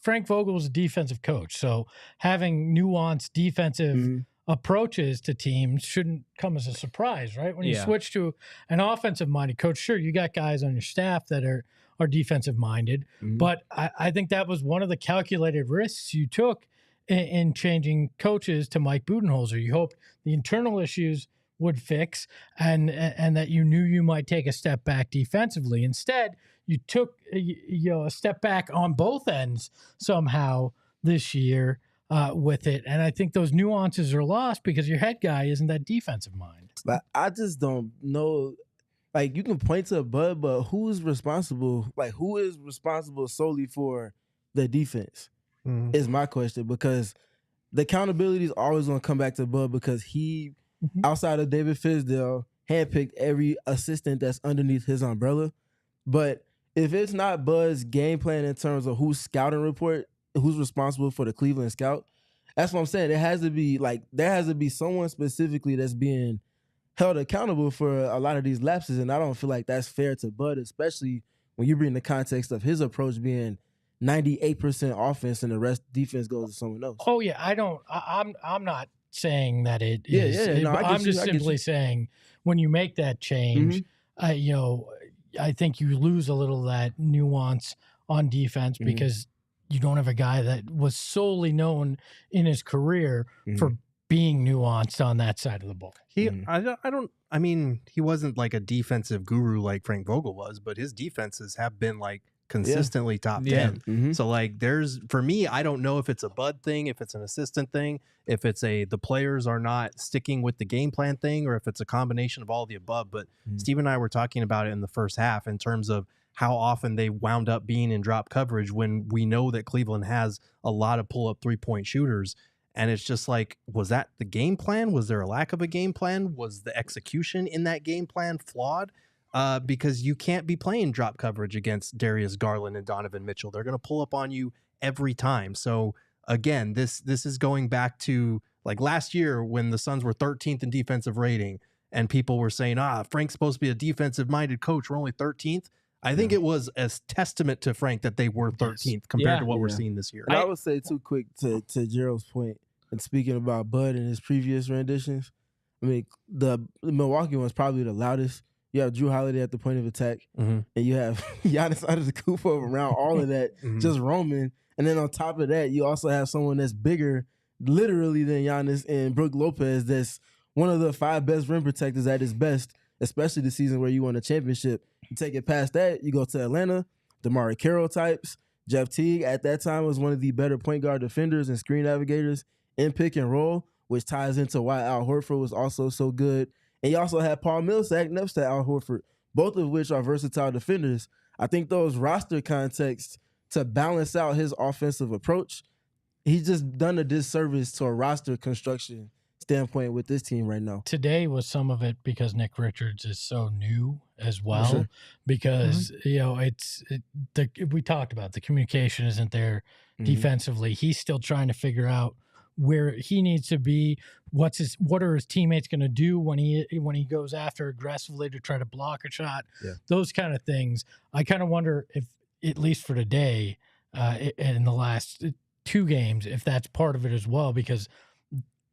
Frank Vogel's a defensive coach, so having nuanced defensive approaches to teams shouldn't come as a surprise, right? When you switch to an offensive-minded coach, sure, you got guys on your staff that are defensive-minded, but I think that was one of the calculated risks you took in changing coaches to Mike Budenholzer. You hoped the internal issues would fix and that you knew you might take a step back defensively. Instead, you took a step back on both ends somehow this year with it. And I think those nuances are lost because your head guy isn't that defensive mind. But I just don't know. Like, you can point to Bud, but who's responsible? Like, who is responsible solely for the defense is my question, because the accountability is always going to come back to Bud because he, outside of David Fizdale, handpicked every assistant that's underneath his umbrella. But if it's not Bud's game plan in terms of who's scouting report, who's responsible for the Cleveland scout, That's what I'm saying. It has to be like there has to be someone specifically that's being held accountable for a lot of these lapses, and I don't feel like that's fair to Bud, especially when you bring the context of his approach being 98% offense and the rest defense goes to someone else. Oh yeah, I'm not saying that it is. No, I'm just simply saying when you make that change, I think you lose a little of that nuance on defense because you don't have a guy that was solely known in his career for being nuanced on that side of the ball. I mean, he wasn't like a defensive guru like Frank Vogel was, but his defenses have been like consistently top 10. So like for me, I don't know if it's a Bud thing, if it's an assistant thing, if it's the players are not sticking with the game plan thing, or if it's a combination of all the above. But Steve and I were talking about it in the first half in terms of how often they wound up being in drop coverage when we know that Cleveland has a lot of pull-up three-point shooters. And it's just like, was that the game plan? Was there a lack of a game plan? Was the execution in that game plan flawed? Because you can't be playing drop coverage against Darius Garland and Donovan Mitchell. They're going to pull up on you every time. So again, this is going back to like last year when the Suns were 13th in defensive rating and people were saying, Frank's supposed to be a defensive-minded coach. We're only 13th. I think it was a testament to Frank that they were 13th compared to what we're seeing this year. And I would say too quick to Gerald's point, and speaking about Bud and his previous renditions, I mean, the Milwaukee one's probably the loudest. You have Drew Holiday at the point of attack, and you have Giannis Antetokounmpo around all of that, just roaming. And then on top of that, you also have someone that's bigger, literally, than Giannis and Brook Lopez. That's one of the 5 best rim protectors at his best, especially the season where you won a championship. You take it past that, you go to Atlanta, DeMar Carroll types. Jeff Teague at that time was one of the better point guard defenders and screen navigators in pick and roll, which ties into why Al Horford was also so good. And you also had Paul Millsap next to Al Horford, both of which are versatile defenders. I think those roster contexts to balance out his offensive approach, he's just done a disservice to a roster construction standpoint with this team right now. Today was some of it because Nick Richards is so new as well, because we talked about the communication isn't there defensively. He's still trying to figure out where he needs to be. What are his teammates going to do when he goes after aggressively to try to block a shot? Those kind of things. I kind of wonder if, at least for today, in the last 2 games, if that's part of it as well, because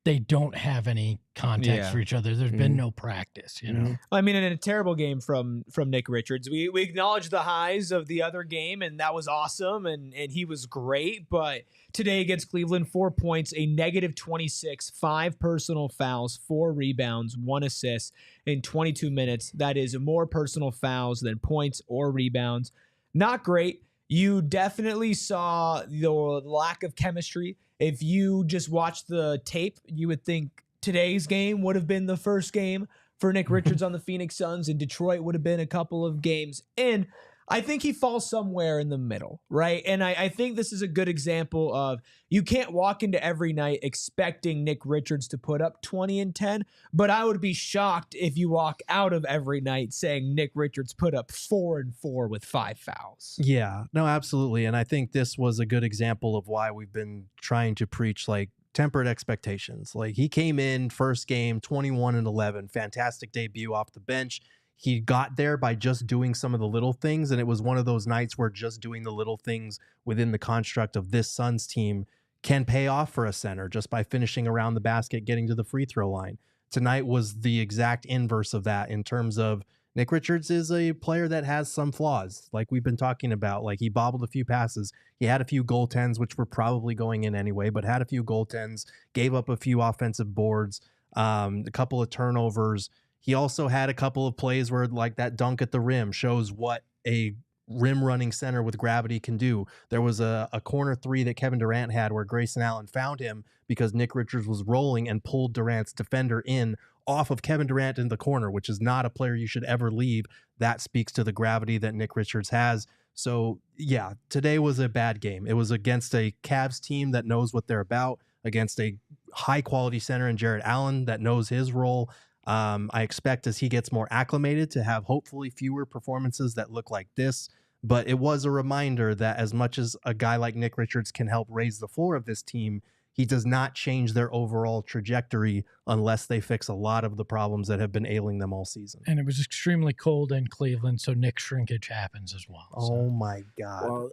they don't have any context for each other. There's been no practice, you know. I mean, in a terrible game from Nick Richards. We acknowledge the highs of the other game, and that was awesome, and he was great. But today against Cleveland, 4 points, a -26, 5 personal fouls, 4 rebounds, 1 assist in 22 minutes. That is more personal fouls than points or rebounds. Not great. You definitely saw the lack of chemistry. If you just watched the tape, you would think today's game would have been the first game for Nick Richards on the Phoenix Suns, and Detroit would have been a couple of games in. I think he falls somewhere in the middle, right? And I think this is a good example of you can't walk into every night expecting Nick Richards to put up 20 and 10, but I would be shocked if you walk out of every night saying Nick Richards put up 4 and 4 with 5 fouls. Yeah, no, absolutely. And I think this was a good example of why we've been trying to preach like tempered expectations. Like he came in first game, 21 and 11, fantastic debut off the bench. He got there by just doing some of the little things, and it was one of those nights where just doing the little things within the construct of this Suns team can pay off for a center just by finishing around the basket, getting to the free throw line. Tonight was the exact inverse of that in terms of Nick Richards is a player that has some flaws, like we've been talking about. Like he bobbled a few passes. He had a few goaltends, which were probably going in anyway, but had a few goaltends, gave up a few offensive boards, a couple of turnovers. He also had a couple of plays where like that dunk at the rim shows what a rim running center with gravity can do. There was a corner 3 that Kevin Durant had where Grayson Allen found him because Nick Richards was rolling and pulled Durant's defender in off of Kevin Durant in the corner, which is not a player you should ever leave. That speaks to the gravity that Nick Richards has. So yeah, today was a bad game. It was against a Cavs team that knows what they're about, against a high quality center in Jarrett Allen that knows his role. I expect as he gets more acclimated to have hopefully fewer performances that look like this, but it was a reminder that as much as a guy like Nick Richards can help raise the floor of this team, he does not change their overall trajectory unless they fix a lot of the problems that have been ailing them all season. And it was extremely cold in Cleveland, so Nick shrinkage happens as well. Oh my God. Well,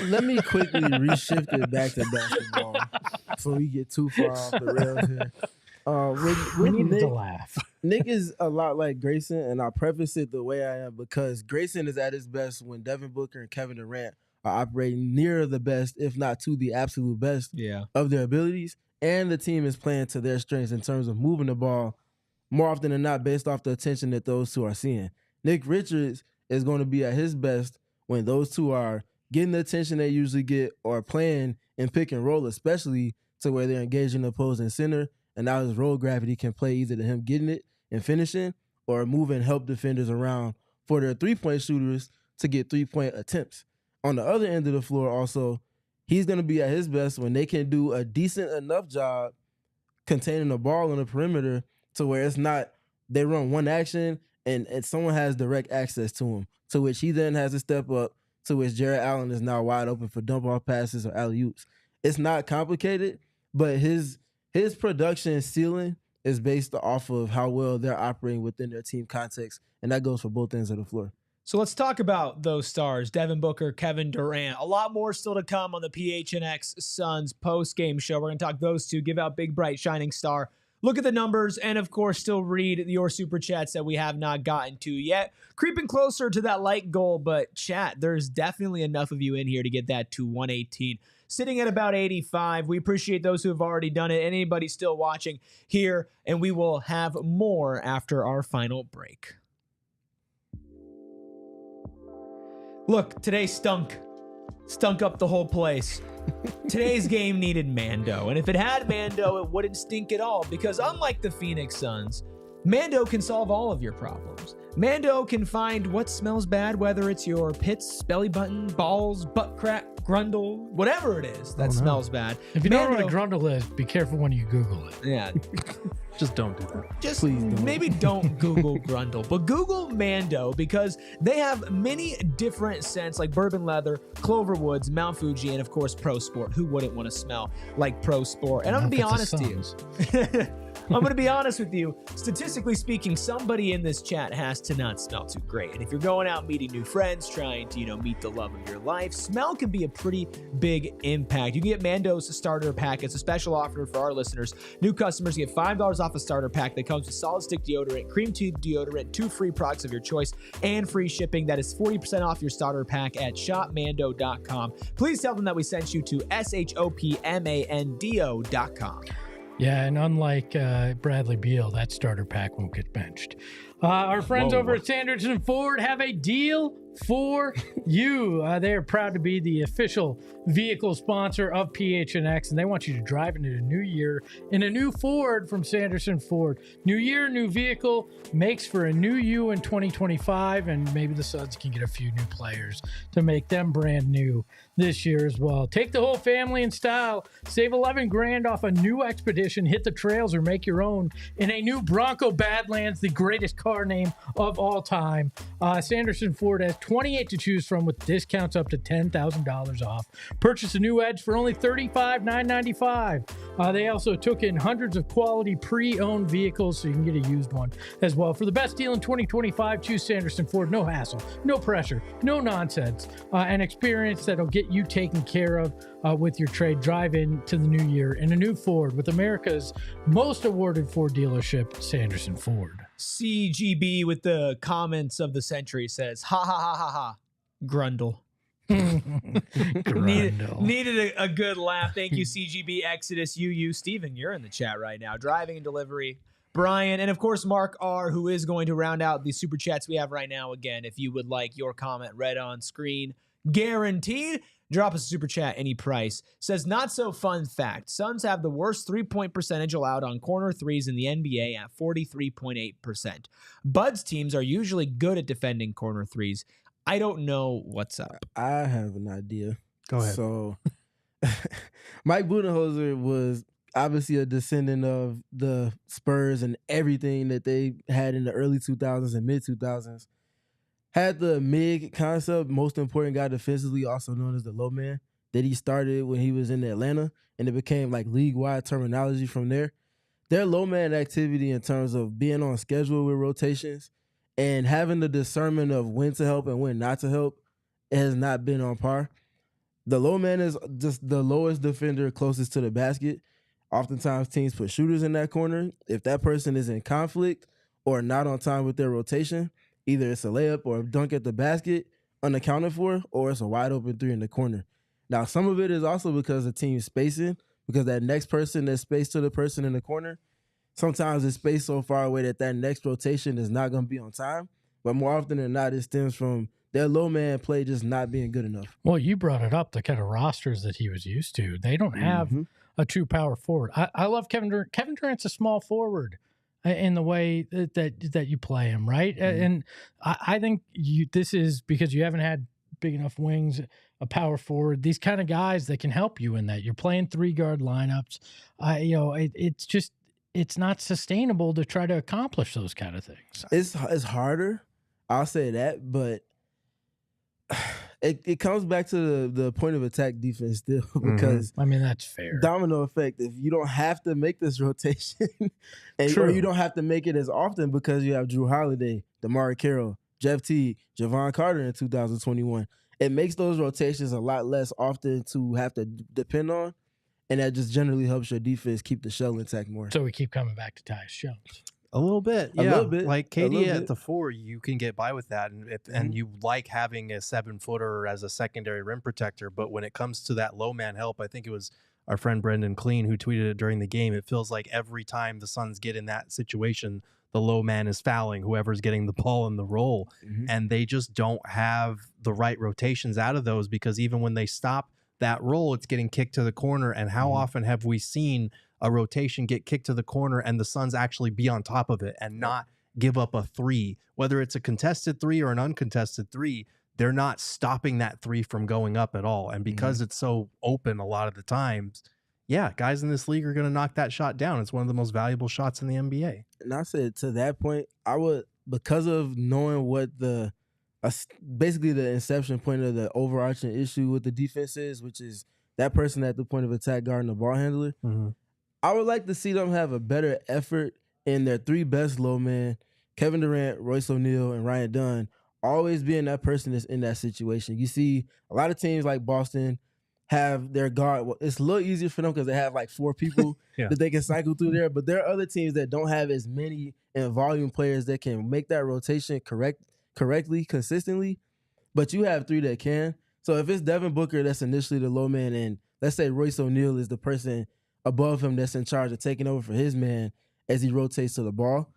let me quickly reshift it back to basketball before we get too far off the rails here. We With needed Nick, to laugh. Nick is a lot like Grayson, and I'll preface it the way I am because Grayson is at his best when Devin Booker and Kevin Durant are operating near the best, if not to the absolute best of their abilities, and the team is playing to their strengths in terms of moving the ball more often than not based off the attention that those two are seeing. Nick Richards is going to be at his best when those two are getting the attention they usually get or playing in pick and roll, especially to where they're engaging the opposing center, and now his roll gravity can play either to him getting it and finishing or moving help defenders around for their three-point shooters to get three-point attempts. On the other end of the floor also, he's going to be at his best when they can do a decent enough job containing the ball on the perimeter to where it's not they run one action and someone has direct access to him, to which he then has to step up, to which Jarrett Allen is now wide open for dump-off passes or alley-oops. It's not complicated, but his production ceiling is based off of how well they're operating within their team context, and that goes for both ends of the floor. So let's talk about those stars, Devin Booker, Kevin Durant. A lot more still to come on the PHNX Suns post-game show. We're going to talk those two, give out big, bright, shining star, look at the numbers, and of course still read your super chats that we have not gotten to yet. Creeping closer to that like goal, but chat, there's definitely enough of you in here to get that to 118. Sitting at about 85. We appreciate those who have already done it. Anybody still watching here, and we will have more after our final break. Look, today stunk up the whole place. Today's game needed Mando, and if it had Mando, it wouldn't stink at all, because unlike the Phoenix Suns, Mando can solve all of your problems. Mando can find what smells bad, whether it's your pits, belly button, balls, butt crack, grundle, whatever it is that smells bad. If you don't know what a grundle is, be careful when you Google it. Yeah. Just don't do that. Just Please don't. maybe don't Google grundle, but Google Mando, because they have many different scents like bourbon leather, clover woods, Mount Fuji, and of course Pro Sport. Who wouldn't want to smell like Pro Sport? And I'm going to be honest to you. I'm going to be honest with you. Statistically speaking, somebody in this chat has to not smell too great. And if you're going out meeting new friends, trying to, meet the love of your life, smell can be a pretty big impact. You can get Mando's starter pack. It's a special offer for our listeners. New customers get $5 off a starter pack that comes with solid stick deodorant, cream tube deodorant, 2 free products of your choice, and free shipping. That is 40% off your starter pack at shopmando.com. Please tell them that we sent you to shopmando.com. Yeah, and unlike Bradley Beal, that starter pack won't get benched. Our friends over at Sanderson Ford have a deal for you. They are proud to be the official vehicle sponsor of PHNX, and they want you to drive into the new year in a new Ford from Sanderson Ford. New year, new vehicle makes for a new you in 2025, and maybe the Suns can get a few new players to make them brand new this year as well. Take the whole family in style. Save $11,000 off a new Expedition. Hit the trails or make your own in a new Bronco Badlands, the greatest car name of all time. Sanderson Ford has 28 to choose from with discounts up to $10,000 off. Purchase a new Edge for only $35,995. They also took in hundreds of quality pre-owned vehicles, so you can get a used one as well. For the best deal in 2025, choose Sanderson Ford. No hassle, no pressure, no nonsense. An experience that'll get you taken care of with your trade. Drive into the new year in a new Ford with America's most awarded Ford dealership, Sanderson Ford. CGB with the comments of the century says, ha ha ha ha ha, Grundle. Needed a good laugh. Thank you, CGB, Exodus, UU. Steven, you're in the chat right now. Driving and delivery. Brian, and of course, Mark R., who is going to round out the super chats we have right now. Again, if you would like your comment read on screen, guaranteed. Drop us a super chat, any price. Says, not so fun fact. Suns have the worst three-point percentage allowed on corner threes in the NBA at 43.8%. Bud's teams are usually good at defending corner threes. I don't know what's up. I have an idea. Go ahead. So, Mike Budenholzer was obviously a descendant of the Spurs and everything that they had in the early 2000s and mid-2000s. Had the MIG concept, most important guy defensively, also known as the low man. that he started when he was in Atlanta, and it became like league-wide terminology from there. Their low man activity in terms of being on schedule with rotations and having the discernment of when to help and when not to help, it has not been on par. The low man is just the lowest defender closest to the basket. Oftentimes teams put shooters in that corner. If that person is in conflict or not on time with their rotation, either it's a layup or a dunk at the basket unaccounted for, or it's a wide open three in the corner. Now, some of it is also because the team's spacing, because that next person that's spaced to the person in the corner, sometimes it's spaced so far away that next rotation is not going to be on time. But more often than not, it stems from their low man play just not being good enough. Well, you brought it up, the kind of rosters that he was used to. They don't have a true power forward. I love Kevin Durant. Kevin Durant's a small forward in the way that you play him, right? And I think this is because you haven't had big enough wings, a power forward, these kind of guys that can help you in that. You're playing 3-guard lineups. It's not sustainable to try to accomplish those kind of things. It's harder, I'll say that, but it comes back to the point of attack defense still, because I mean, that's fair. Domino effect. If you don't have to make this rotation, or you don't have to make it as often because you have Drew Holiday, DeMar Carroll, Jeff Teague, Javon Carter in 2021, it makes those rotations a lot less often to have to depend on, and that just generally helps your defense keep the shell intact more. So we keep coming back to Tyus Jones. A little bit, yeah. A little bit. Like KD at the 4, you can get by with that, and you like having a 7-footer as a secondary rim protector. But when it comes to that low man help, I think it was our friend Brendan Clean who tweeted it during the game. It feels like every time the Suns get in that situation, the low man is fouling whoever's getting the ball in the roll, and they just don't have the right rotations out of those, because even when they stop that roll, it's getting kicked to the corner. And how often have we seen a rotation get kicked to the corner and the Suns actually be on top of it and not give up a 3, whether it's a contested 3 or an uncontested 3, they're not stopping that 3 from going up at all. And because it's so open a lot of the times, yeah, guys in this league are going to knock that shot down. It's one of the most valuable shots in the NBA. And I said to that point, I would, because of knowing what basically the inception point of the overarching issue with the defense is, which is that person at the point of attack guarding the ball handler, I would like to see them have a better effort in their 3 best low men, Kevin Durant, Royce O'Neal, and Ryan Dunn, always being that person that's in that situation. You see a lot of teams like Boston have their guard. Well, it's a little easier for them because they have like 4 people that they can cycle through there. But there are other teams that don't have as many in volume players that can make that rotation correctly, consistently. But you have 3 that can. So if it's Devin Booker that's initially the low man, and let's say Royce O'Neal is the person above him that's in charge of taking over for his man as he rotates to the ball,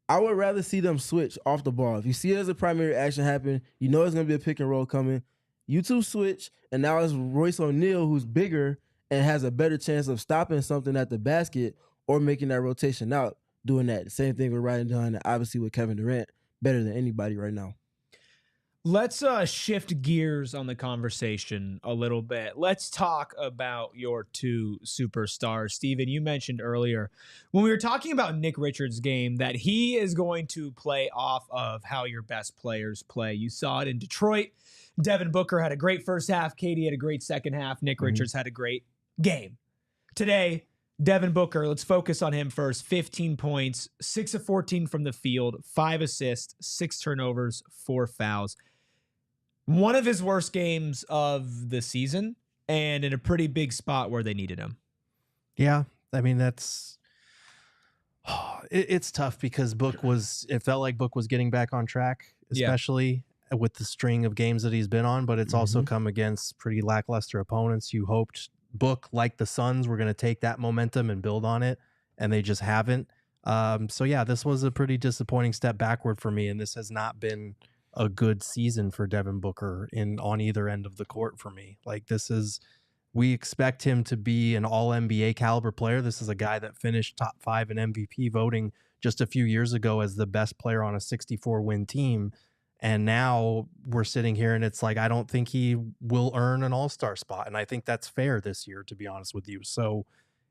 I would rather see them switch off the ball. If you see it as a primary action happen, you know it's going to be a pick and roll coming. You 2 switch, and now it's Royce O'Neal who's bigger and has a better chance of stopping something at the basket or making that rotation out, doing that. Same thing with Ryan Dunn, and obviously with Kevin Durant, better than anybody right now. Let's shift gears on the conversation a little bit. Let's talk about your 2 superstars. Steven, you mentioned earlier when we were talking about Nick Richards' game that he is going to play off of how your best players play. You saw it in Detroit. Devin Booker had a great first half. KD had a great second half. Nick Richards had a great game. Today, Devin Booker, let's focus on him first. 15 points, 6 of 14 from the field, 5 assists, 6 turnovers, 4 fouls. One of his worst games of the season, and in a pretty big spot where they needed him. Yeah, I mean, it's tough because it felt like Book was getting back on track, especially with the string of games that he's been on, but it's also come against pretty lackluster opponents. You hoped Book, like the Suns, were going to take that momentum and build on it, and they just haven't. So yeah, this was a pretty disappointing step backward for me, and this has not been a good season for Devin Booker on either end of the court for me. Like, we expect him to be an all NBA caliber player. This is a guy that finished top 5 in MVP voting just a few years ago as the best player on a 64-win team. And now we're sitting here and it's like, I don't think he will earn an all-star spot. And I think that's fair this year, to be honest with you. So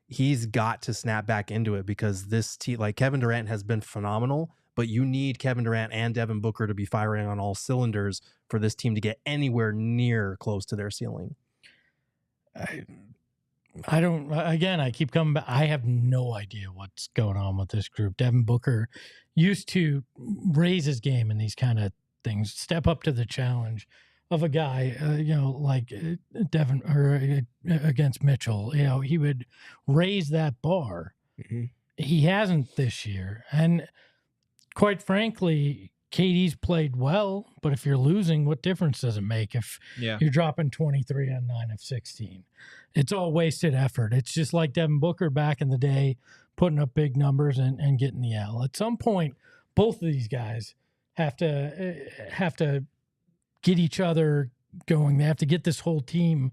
he's got to snap back into it, because this team, like Kevin Durant has been phenomenal, but you need Kevin Durant and Devin Booker to be firing on all cylinders for this team to get anywhere near close to their ceiling. I don't, again, I keep coming back. I have no idea what's going on with this group. Devin Booker used to raise his game in these kind of things, step up to the challenge of a guy, like Devin or against Mitchell. He would raise that bar. Mm-hmm. He hasn't this year. And quite frankly, KD's played well, but if you're losing, what difference does it make if you're dropping 23 on 9 of 16? It's all wasted effort. It's just like Devin Booker back in the day, putting up big numbers and getting the L. At some point, both of these guys have to get each other going. They have to get this whole team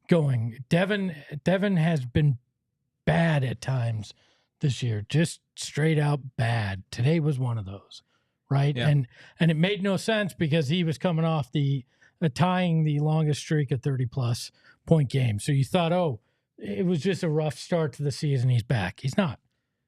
going. Devin has been bad at times this year, just straight out bad. Today was one of those. Right. Yeah. And it made no sense because he was coming off tying the longest streak of 30+ point games. So you thought, it was just a rough start to the season. He's back. He's not.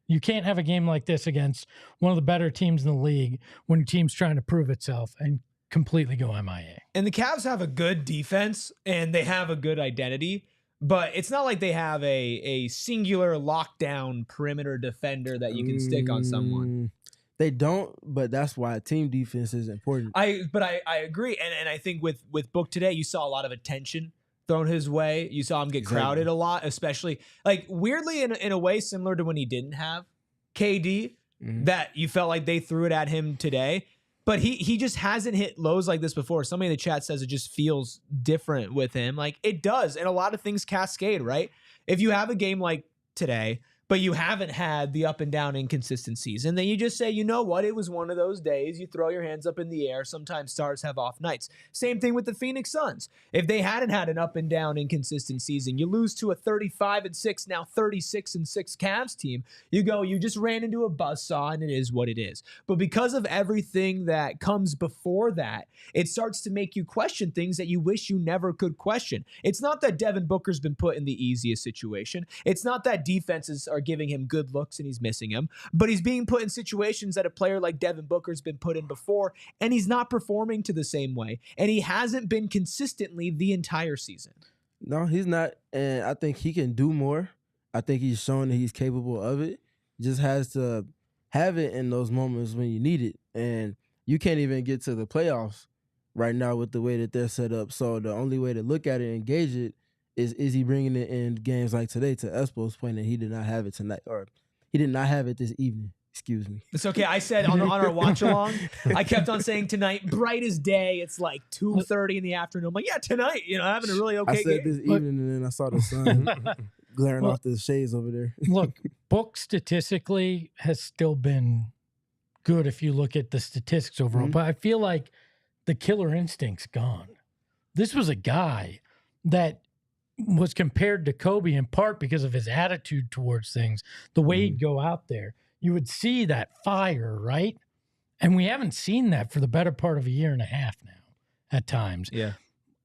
You can't have a game like this against one of the better teams in the league when your team's trying to prove itself and completely go MIA. And the Cavs have a good defense and they have a good identity, but it's not like they have a singular lockdown perimeter defender that you can stick on someone. They don't, but that's why team defense is important. I agree. And I think with Book today, you saw a lot of attention thrown his way. You saw him get crowded a lot, especially like weirdly in a way similar to when he didn't have KD, that you felt like they threw it at him today. But he just hasn't hit lows like this before. Somebody in the chat says it just feels different with him. Like it does. And a lot of things cascade, right? If you have a game like today, but you haven't had the up and down inconsistencies, and then you just say, you know what, it was one of those days. You throw your hands up in the air. Sometimes stars have off nights. Same thing with the Phoenix Suns. If they hadn't had an up and down inconsistent season, you lose to a 35-6, now 36-6 Cavs team. You just ran into a buzzsaw, and it is what it is. But because of everything that comes before that, it starts to make you question things that you wish you never could question. It's not that Devin Booker's been put in the easiest situation. It's not that defenses are giving him good looks and he's missing them, but he's being put in situations that a player like Devin Booker's been put in before, and he's not performing to the same way, and he hasn't been consistently the entire season. No, he's not, and I think he can do more. I think he's shown that he's capable of it. He just has to have it in those moments when you need it, and you can't even get to the playoffs right now with the way that they're set up. So the only way to look at it and gauge it is he bringing it in games like today, to Espo's point, that he did not have it tonight, or he did not have it this evening. Excuse me. It's okay. I said on our watch along, I kept on saying tonight, bright as day. It's like 2:30 in the afternoon. I'm like, yeah, tonight, having a really okay game. I said this evening, and then I saw the sun glaring off the shades over there. Look, Book statistically has still been good if you look at the statistics overall, but I feel like the killer instinct's gone. This was a guy that was compared to Kobe in part because of his attitude towards things, the way he'd go out there. You would see that fire, right? And we haven't seen that for the better part of a year and a half now at times. Yeah.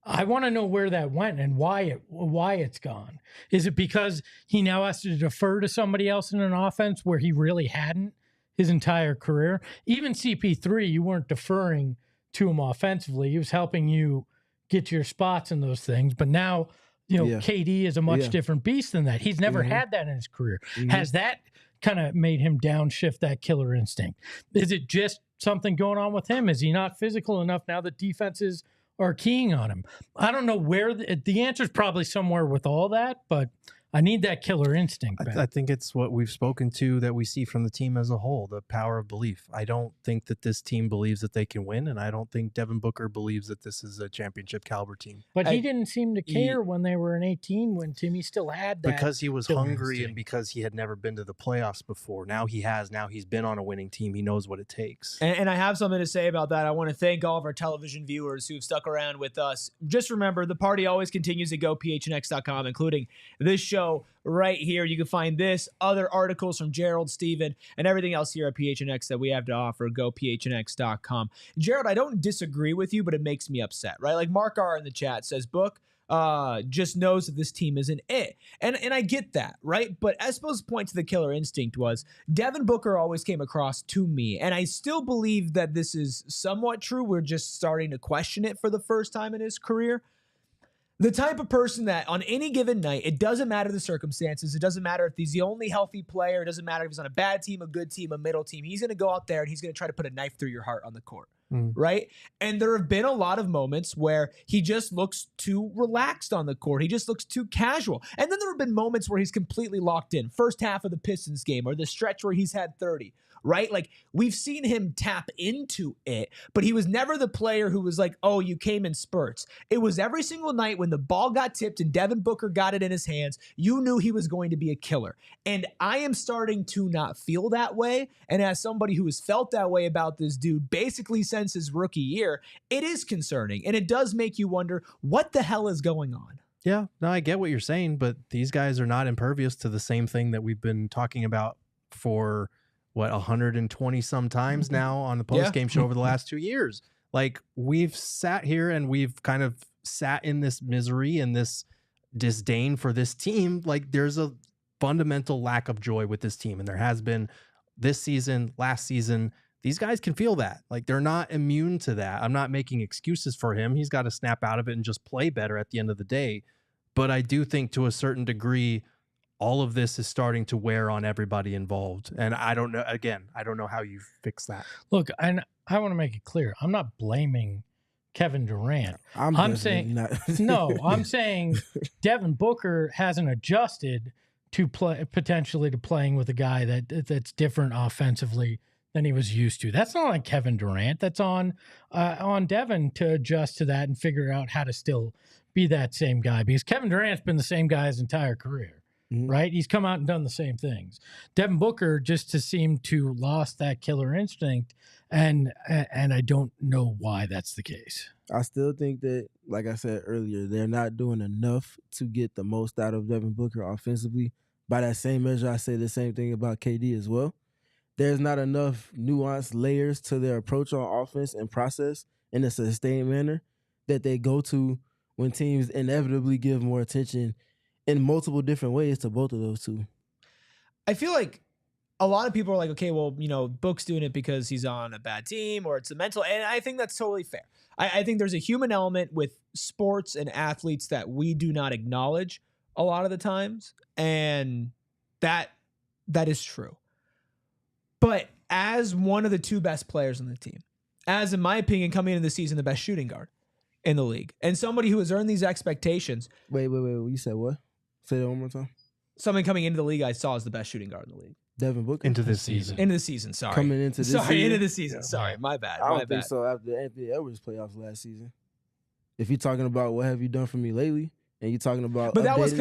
I want to know where that went and why it's gone. Is it because he now has to defer to somebody else in an offense where he really hadn't his entire career? Even CP3, you weren't deferring to him offensively. He was helping you get your spots in those things. But now, KD is a much different beast than that. He's never had that in his career. Has that kind of made him downshift that killer instinct? Is it just something going on with him? Is he not physical enough now that defenses are keying on him? I don't know where the answer is, probably somewhere with all that, but I need that killer instinct back. I think it's what we've spoken to that we see from the team as a whole, the power of belief. I don't think that this team believes that they can win, and I don't think Devin Booker believes that this is a championship caliber team. But he didn't seem to care when they were in 18, when Timmy still had that. Because he was hungry and because he had never been to the playoffs before. Now he has. Now he's been on a winning team. He knows what it takes. And I have something to say about that. I want to thank all of our television viewers who've stuck around with us. Just remember, the party always continues at GoPHNX.com, including this show right here. You can find this, other articles from Gerald, Steven, and everything else here at PHNX that we have to offer. GoPHNX.com. Gerald, I don't disagree with you, but it makes me upset, right? Like Mark R in the chat says, Book just knows that this team isn't it. And I get that, right? But Espo's point to the killer instinct was Devin Booker always came across to me, and I still believe that this is somewhat true. We're just starting to question it for the first time in his career. the type of person that on any given night, it doesn't matter the circumstances. It doesn't matter if he's the only healthy player. It doesn't matter if he's on a bad team, a good team, a middle team. He's going to go out there and he's going to try to put a knife through your heart on the court. Right? And there have been a lot of moments where he just looks too relaxed on the court. He just looks too casual. And then there have been moments where he's completely locked in. First half of the Pistons game or the stretch where he's had 30. Right? Like, we've seen him tap into it, but he was never the player who was like, oh, you came in spurts. It was every single night when the ball got tipped and Devin Booker got it in his hands, you knew he was going to be a killer. And I am starting to not feel that way. And as somebody who has felt that way about this dude basically since his rookie year, it is concerning. And it does make you wonder what the hell is going on. Yeah, no, I get what you're saying, but these guys are not impervious to the same thing that we've been talking about for 120 some times now on the post-game show over the last 2 years. Like, we've sat here and we've kind of sat in this misery and this disdain for this team. Like, there's a fundamental lack of joy with this team, and there has been this season, last season. These guys can feel that. Like, they're not immune to that. I'm not making excuses for him. He's got to snap out of it and just play better at the end of the day. But I do think to a certain degree, all of this is starting to wear on everybody involved. And I don't know, again, I don't know how you fix that. Look, and I want to make it clear. I'm not blaming Kevin Durant. I'm saying, I'm saying Devin Booker hasn't adjusted to potentially to playing with a guy that's different offensively than he was used to. That's not on Kevin Durant. That's on Devin to adjust to that and figure out how to still be that same guy, because Kevin Durant's been the same guy his entire career. Right? He's come out and done the same things. Devin Booker just to seem to lost that killer instinct, and I don't know why that's the case. I still think that, like I said earlier, they're not doing enough to get the most out of Devin Booker offensively. By that same measure, I say the same thing about KD as well. There's not enough nuanced layers to their approach on offense and process in a sustained manner that they go to when teams inevitably give more attention in multiple different ways to both of those two. I feel like a lot of people are like, okay, well, Book's doing it because he's on a bad team or it's a mental, and I think that's totally fair. I think there's a human element with sports and athletes that we do not acknowledge a lot of the times, and that is true. But as one of the two best players on the team, as in my opinion, coming into the season, the best shooting guard in the league, and somebody who has earned these expectations. Wait, you said what? Say that one more time. Somebody coming into the league I saw as the best shooting guard in the league. Coming into the season. Sorry, my bad. I don't think so after Anthony Edwards playoffs last season. If you're talking about what have you done for me lately, and you're talking about, but that was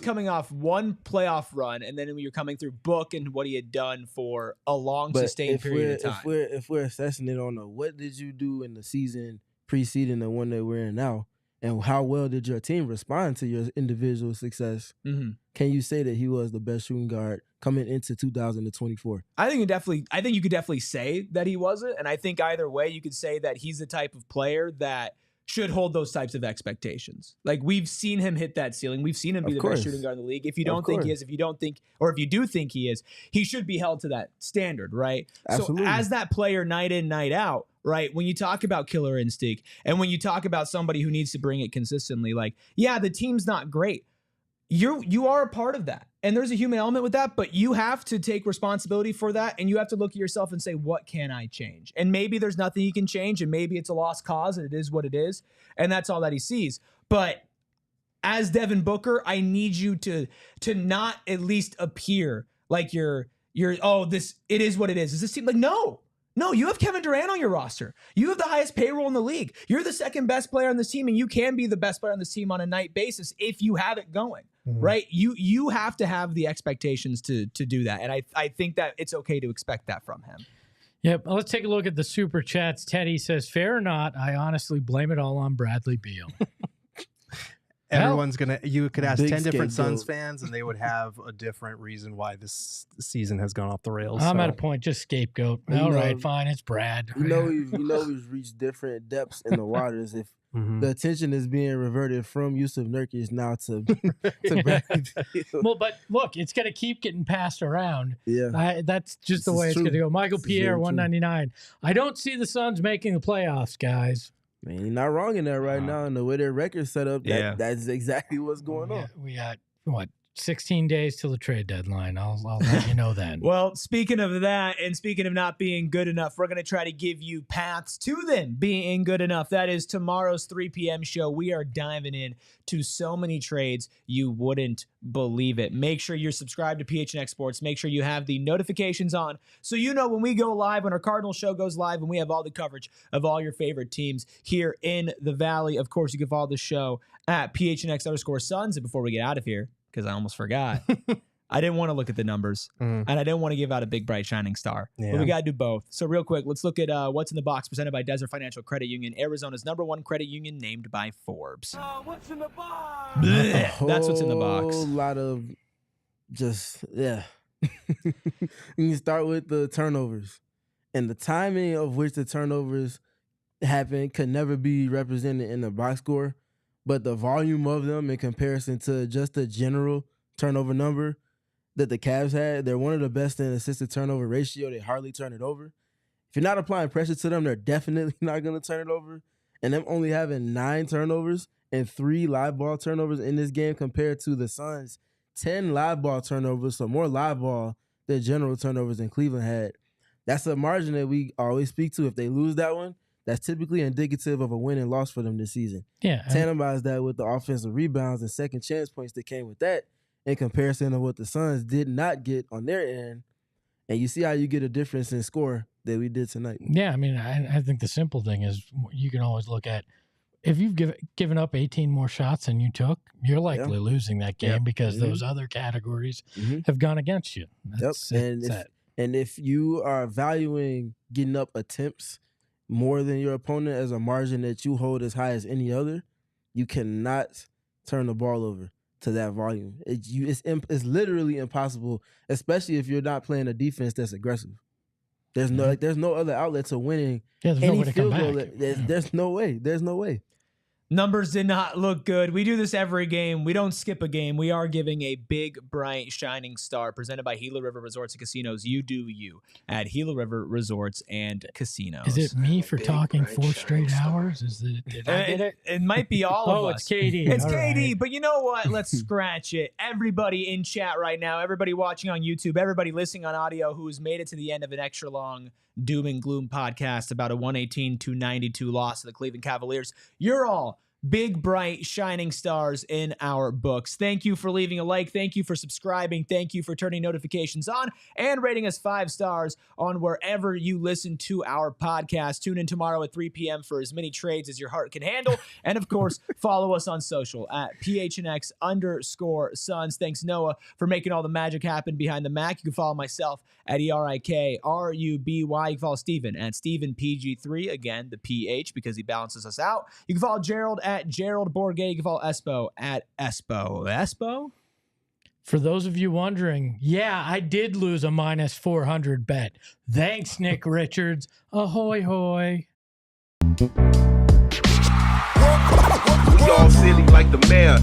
coming off one playoff run, and then you're coming through Book and what he had done for a long sustained period of time. If we're assessing it on what did you do in the season preceding the one that we're in now, and how well did your team respond to your individual success? Can you say that he was the best shooting guard coming into 2024? I think you could definitely say that he wasn't, and I think either way you could say that he's the type of player that should hold those types of expectations. Like, we've seen him hit that ceiling. We've seen him be the best shooting guard in the league. If you don't think he is, if you do think he is, he should be held to that standard, right? Absolutely. So as that player night in, night out, right, when you talk about killer instinct and when you talk about somebody who needs to bring it consistently, like, yeah, the team's not great. You are a part of that. And there's a human element with that, but you have to take responsibility for that, and you have to look at yourself and say, what can I change? And maybe there's nothing you can change, and maybe it's a lost cause, and it is what it is, and that's all that he sees. But as Devin Booker, I need you to not at least appear like it is what it is. Does this seem like, no, you have Kevin Durant on your roster. You have the highest payroll in the league. You're the second best player on this team, and you can be the best player on this team on a night basis if you have it going, right? You have to have the expectations to do that, and I think that it's okay to expect that from him. Yep. Let's take a look at the super chats. Teddy says, fair or not, I honestly blame it all on Bradley Beal. You could ask 10 different Suns scapegoat. fans and they would have a different reason why this season has gone off the rails. I'm at a point, just scapegoat. All right, fine, it's Brad. We've reached different depths in the waters if the attention is being reverted from Yusuf Nurkic now to Bradley Beal. Well, but look, it's going to keep getting passed around. Yeah. That's just the way it's going to go. Michael Pierre, 199. I don't see the Suns making the playoffs, guys. Man, you're not wrong in that right now. And the way their record's set up, that's exactly what's going on. We got, 16 days till the trade deadline. I'll let you know then. Well, speaking of that, and speaking of not being good enough, we're going to try to give you paths to them being good enough. That is tomorrow's 3 p.m. show. We are diving in to so many trades, you wouldn't believe it. Make sure you're subscribed to PHNX Sports. Make sure you have the notifications on so you know when we go live, when our Cardinals show goes live, and we have all the coverage of all your favorite teams here in the Valley. Of course, you can follow the show at PHNX_Suns. And before we get out of here, because I almost forgot. I didn't want to look at the numbers, and I didn't want to give out a big, bright, shining star. Yeah. But we got to do both. So real quick, let's look at what's in the box presented by Desert Financial Credit Union, Arizona's #1 credit union named by Forbes. What's in the box? That's what's in the box. A lot of You can start with the turnovers. And the timing of which the turnovers happen could never be represented in the box score. But the volume of them in comparison to just the general turnover number that the Cavs had, they're one of the best in assisted turnover ratio. They hardly turn it over. If you're not applying pressure to them, they're definitely not going to turn it over. And them only having 9 turnovers and 3 live ball turnovers in this game compared to the Suns, 10 live ball turnovers, so more live ball than general turnovers than Cleveland had. That's a margin that we always speak to. If they lose that one, that's typically indicative of a win and loss for them this season. Yeah. Tandemize that with the offensive rebounds and second chance points that came with that in comparison to what the Suns did not get on their end. And you see how you get a difference in score that we did tonight. Yeah, I mean, I think the simple thing is you can always look at if you've given up 18 more shots than you took, you're likely losing that game because those other categories have gone against you. And if you are valuing getting up attempts more than your opponent as a margin that you hold as high as any other, you cannot turn the ball over to that volume. It's literally impossible, especially if you're not playing a defense that's aggressive. There's no other outlet to winning any field goal. There's no way. There's no way. Numbers did not look good. We do this every game. We don't skip a game. We are giving a big, bright, shining star presented by Gila River Resorts and Casinos. You do you at Gila River Resorts and Casinos. Is it me for talking 4 straight hours? Did I get it? It might be all of us. Oh, it's KD. It's all KD. right. But you know what? Let's scratch it. Everybody in chat right now, everybody watching on YouTube, everybody listening on audio who's made it to the end of an extra long doom and gloom podcast about a 118-92 loss to the Cleveland Cavaliers. You're all big, bright, shining stars in our books. Thank you for leaving a like. Thank you for subscribing. Thank you for turning notifications on and rating us 5 stars on wherever you listen to our podcast. Tune in tomorrow at 3 p.m. for as many trades as your heart can handle. And of course, follow us on social at PHNX_Suns. Thanks, Noah, for making all the magic happen behind the Mac. You can follow myself at ERIKRUBY. You can follow Steven at StevenPG3. Again, the PH because he balances us out. You can follow Gerald at Gerald Bourget. You can follow Espo at Espo. Espo? For those of you wondering, yeah, I did lose a -400 bet. Thanks, Nick Richards. Ahoy, hoy. We all silly like the mayor.